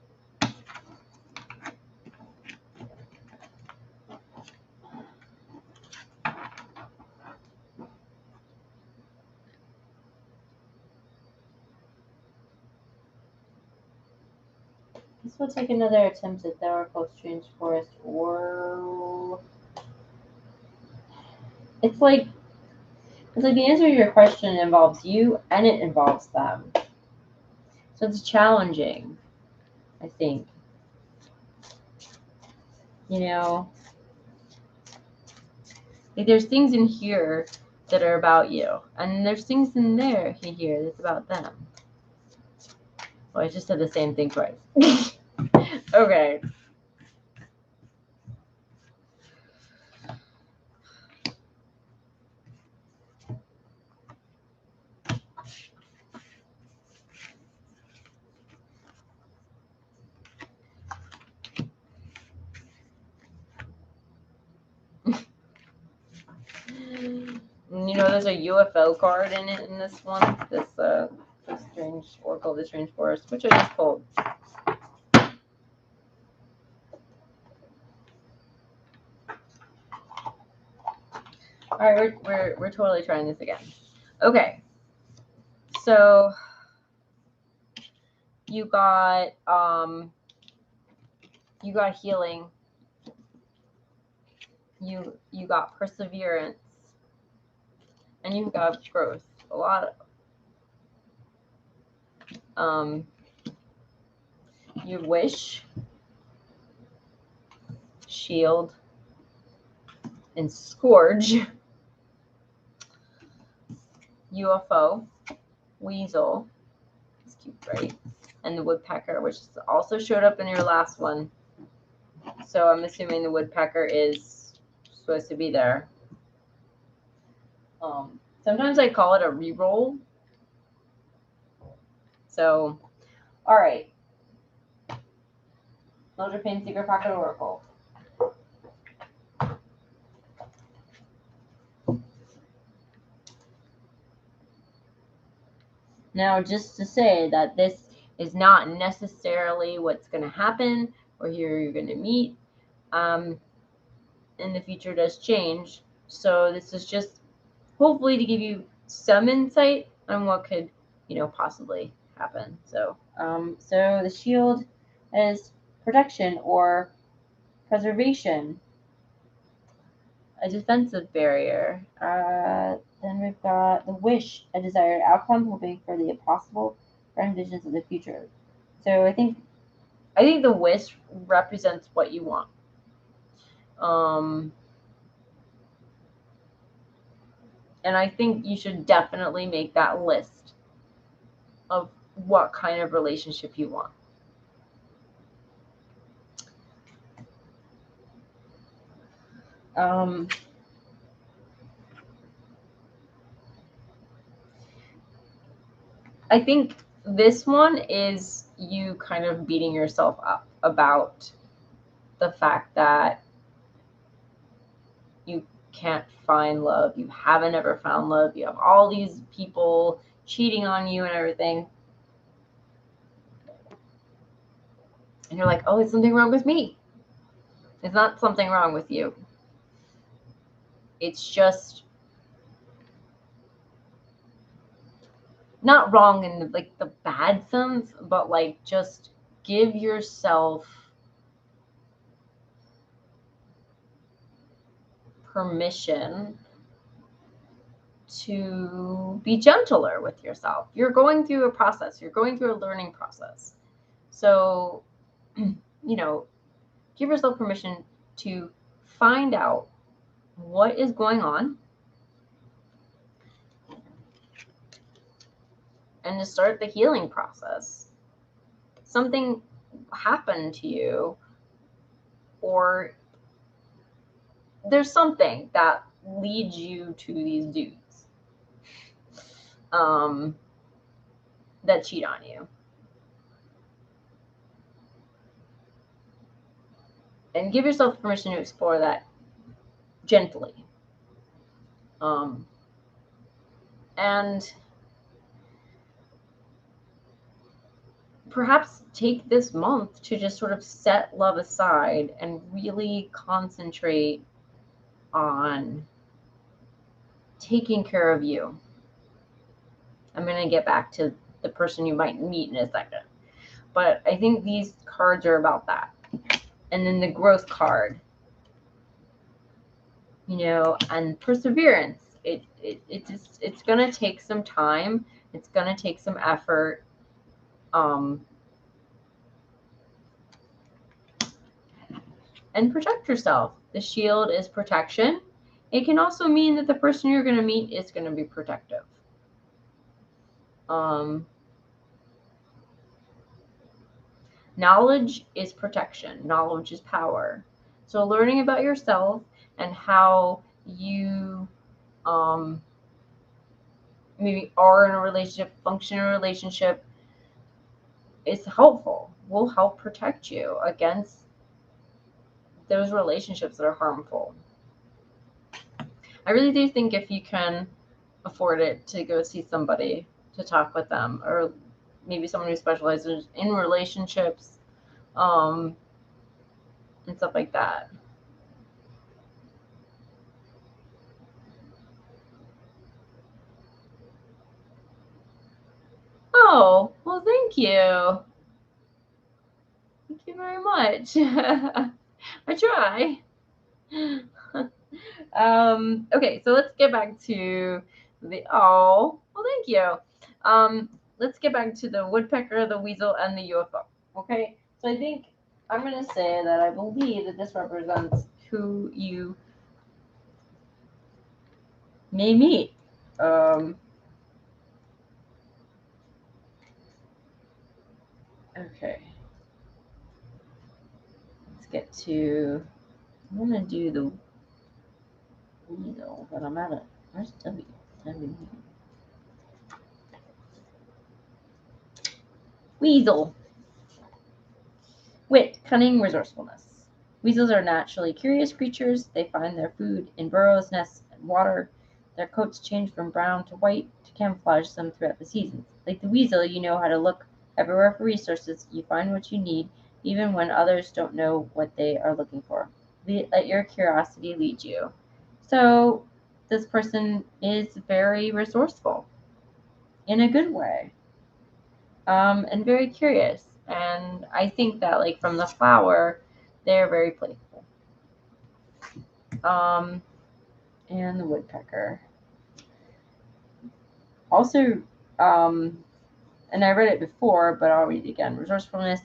This will take another attempt at the Oracle Strange Forest, or it's like the answer to your question involves you and it involves them. So it's challenging, I think. Like there's things in here that are about you, and there's things in there here that's about them. Well, I just said the same thing twice. Okay. There's a UFO card in it in this one. This strange Oracle, the Strange Forest, which I just pulled. All right, we're totally trying this again. Okay, so you got healing. You got perseverance, and you got growth. A lot of you wish, shield, and scourge. UFO, weasel, it's cute, right? And the woodpecker, which also showed up in your last one. So I'm assuming the woodpecker is supposed to be there. Sometimes I call it a reroll. So, all right. Elder Pain Secret Pocket Oracle. Now, just to say that this is not necessarily what's going to happen or who you're going to meet. In the future does change. So this is just hopefully to give you some insight on what could, possibly happen. So, so the shield is protection or preservation, a defensive barrier. Then we've got the wish, a desired outcome, hoping for the impossible, grand visions of the future. So I think the wish represents what you want. And I think you should definitely make that list of what kind of relationship you want. I think this one is you kind of beating yourself up about the fact that you can't find love, you haven't ever found love, you have all these people cheating on you and everything. And you're like, oh, it's something wrong with me. It's not something wrong with you. It's just not wrong in like the bad sense, but like just give yourself permission to be gentler with yourself. You're going through a process, you're going through a learning process. So, give yourself permission to find out what is going on and to start the healing process. Something happened to you, or there's something that leads you to these dudes that cheat on you. And give yourself permission to explore that gently. And perhaps take this month to just sort of set love aside and really concentrate on taking care of you. I'm going to get back to the person you might meet in a second. But I think these cards are about that. And then the growth card, and perseverance. It's going to take some time. It's going to take some effort. And protect yourself. The shield is protection. It can also mean that the person you're going to meet is going to be protective. Knowledge is protection. Knowledge is power. So learning about yourself and how you maybe are in a relationship, function in a relationship, is helpful. Will help protect you against those relationships that are harmful. I really do think if you can afford it, to go see somebody, to talk with them, or maybe someone who specializes in relationships, and stuff like that. Oh, well, thank you. Thank you very much. I try. Okay, so let's get back to well, thank you. Let's get back to the woodpecker, the weasel, and the UFO. Okay, so I think I'm going to say that I believe that this represents who you may meet. Okay. Let's get to. I'm going to do the weasel, but I'm at it. Where's W? W. Weasel. Wit, cunning, resourcefulness. Weasels are naturally curious creatures. They find their food in burrows, nests, and water. Their coats change from brown to white to camouflage them throughout the seasons. Like the weasel, you know how to look everywhere for resources. You find what you need, even when others don't know what they are looking for. Let your curiosity lead you. So, this person is very resourceful in a good way, and very curious. And I think that, like, from the flower, they're very playful. And the woodpecker. Also, and I read it before, but I'll read it again. Resourcefulness,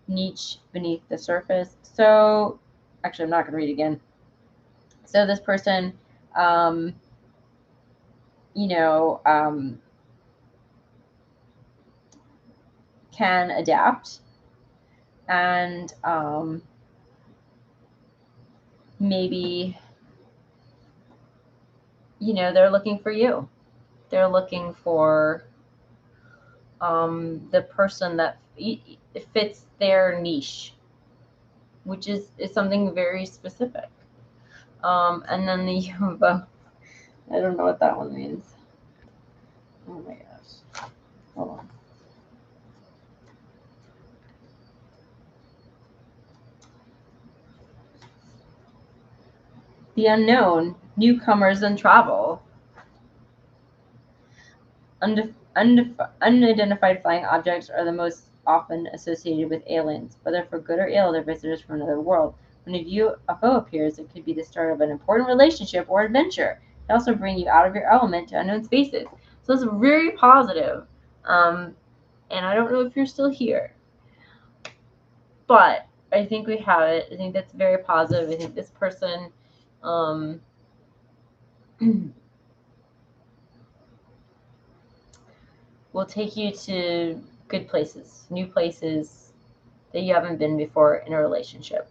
niche beneath the surface. So, actually, I'm not going to read it again. So this person you know, can adapt, and maybe, you know, they're looking for you. They're looking for the person that fits their niche, which is something very specific. And then the UFO, I don't know what that one means. Oh my gosh. Hold on. The unknown, newcomers and travel. Unidentified flying objects are the most often associated with aliens. Whether for good or ill, they're visitors from another world. When a UFO appears, it could be the start of an important relationship or adventure. It can also bring you out of your element to unknown spaces. So it's very positive. And I don't know if you're still here, but I think we have it. I think that's very positive. I think this person will take you to good places, new places that you haven't been before in a relationship.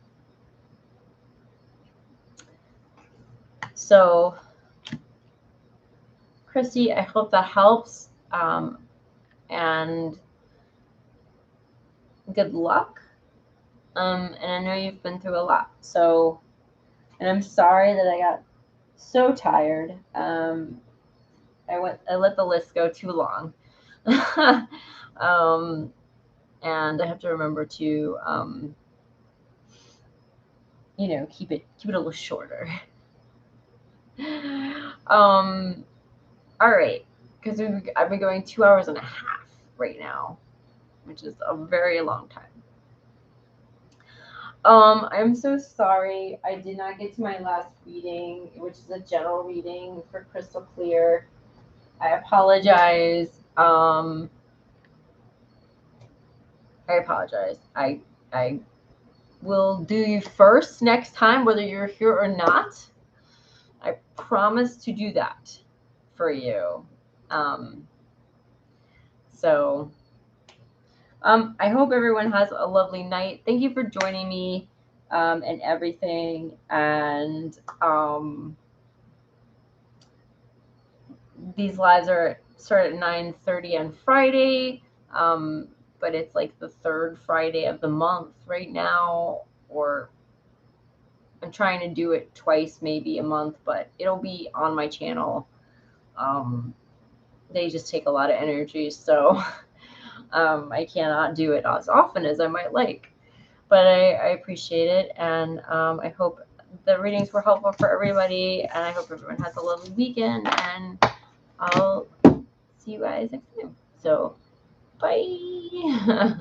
So, Christy, I hope that helps. And good luck. And I know you've been through a lot. So, and I'm sorry that I got so tired. I let the list go too long. And I have to remember to, you know, keep it a little shorter. All right, because I've been going 2 hours and a half right now, which is a very long time. I'm so sorry I did not get to my last reading, which is a general reading for Crystal Clear. I apologize. I apologize. I will do you first next time, whether you're here or not. I promise to do that for you. So I hope everyone has a lovely night. Thank you for joining me and everything. And these lives start at 9:30 on Friday. But it's like the third Friday of the month right now, or I'm trying to do it twice, maybe a month, but it'll be on my channel. They just take a lot of energy, so I cannot do it as often as I might like. But I appreciate it, and I hope the readings were helpful for everybody, and I hope everyone has a lovely weekend, and I'll see you guys next time. So, bye.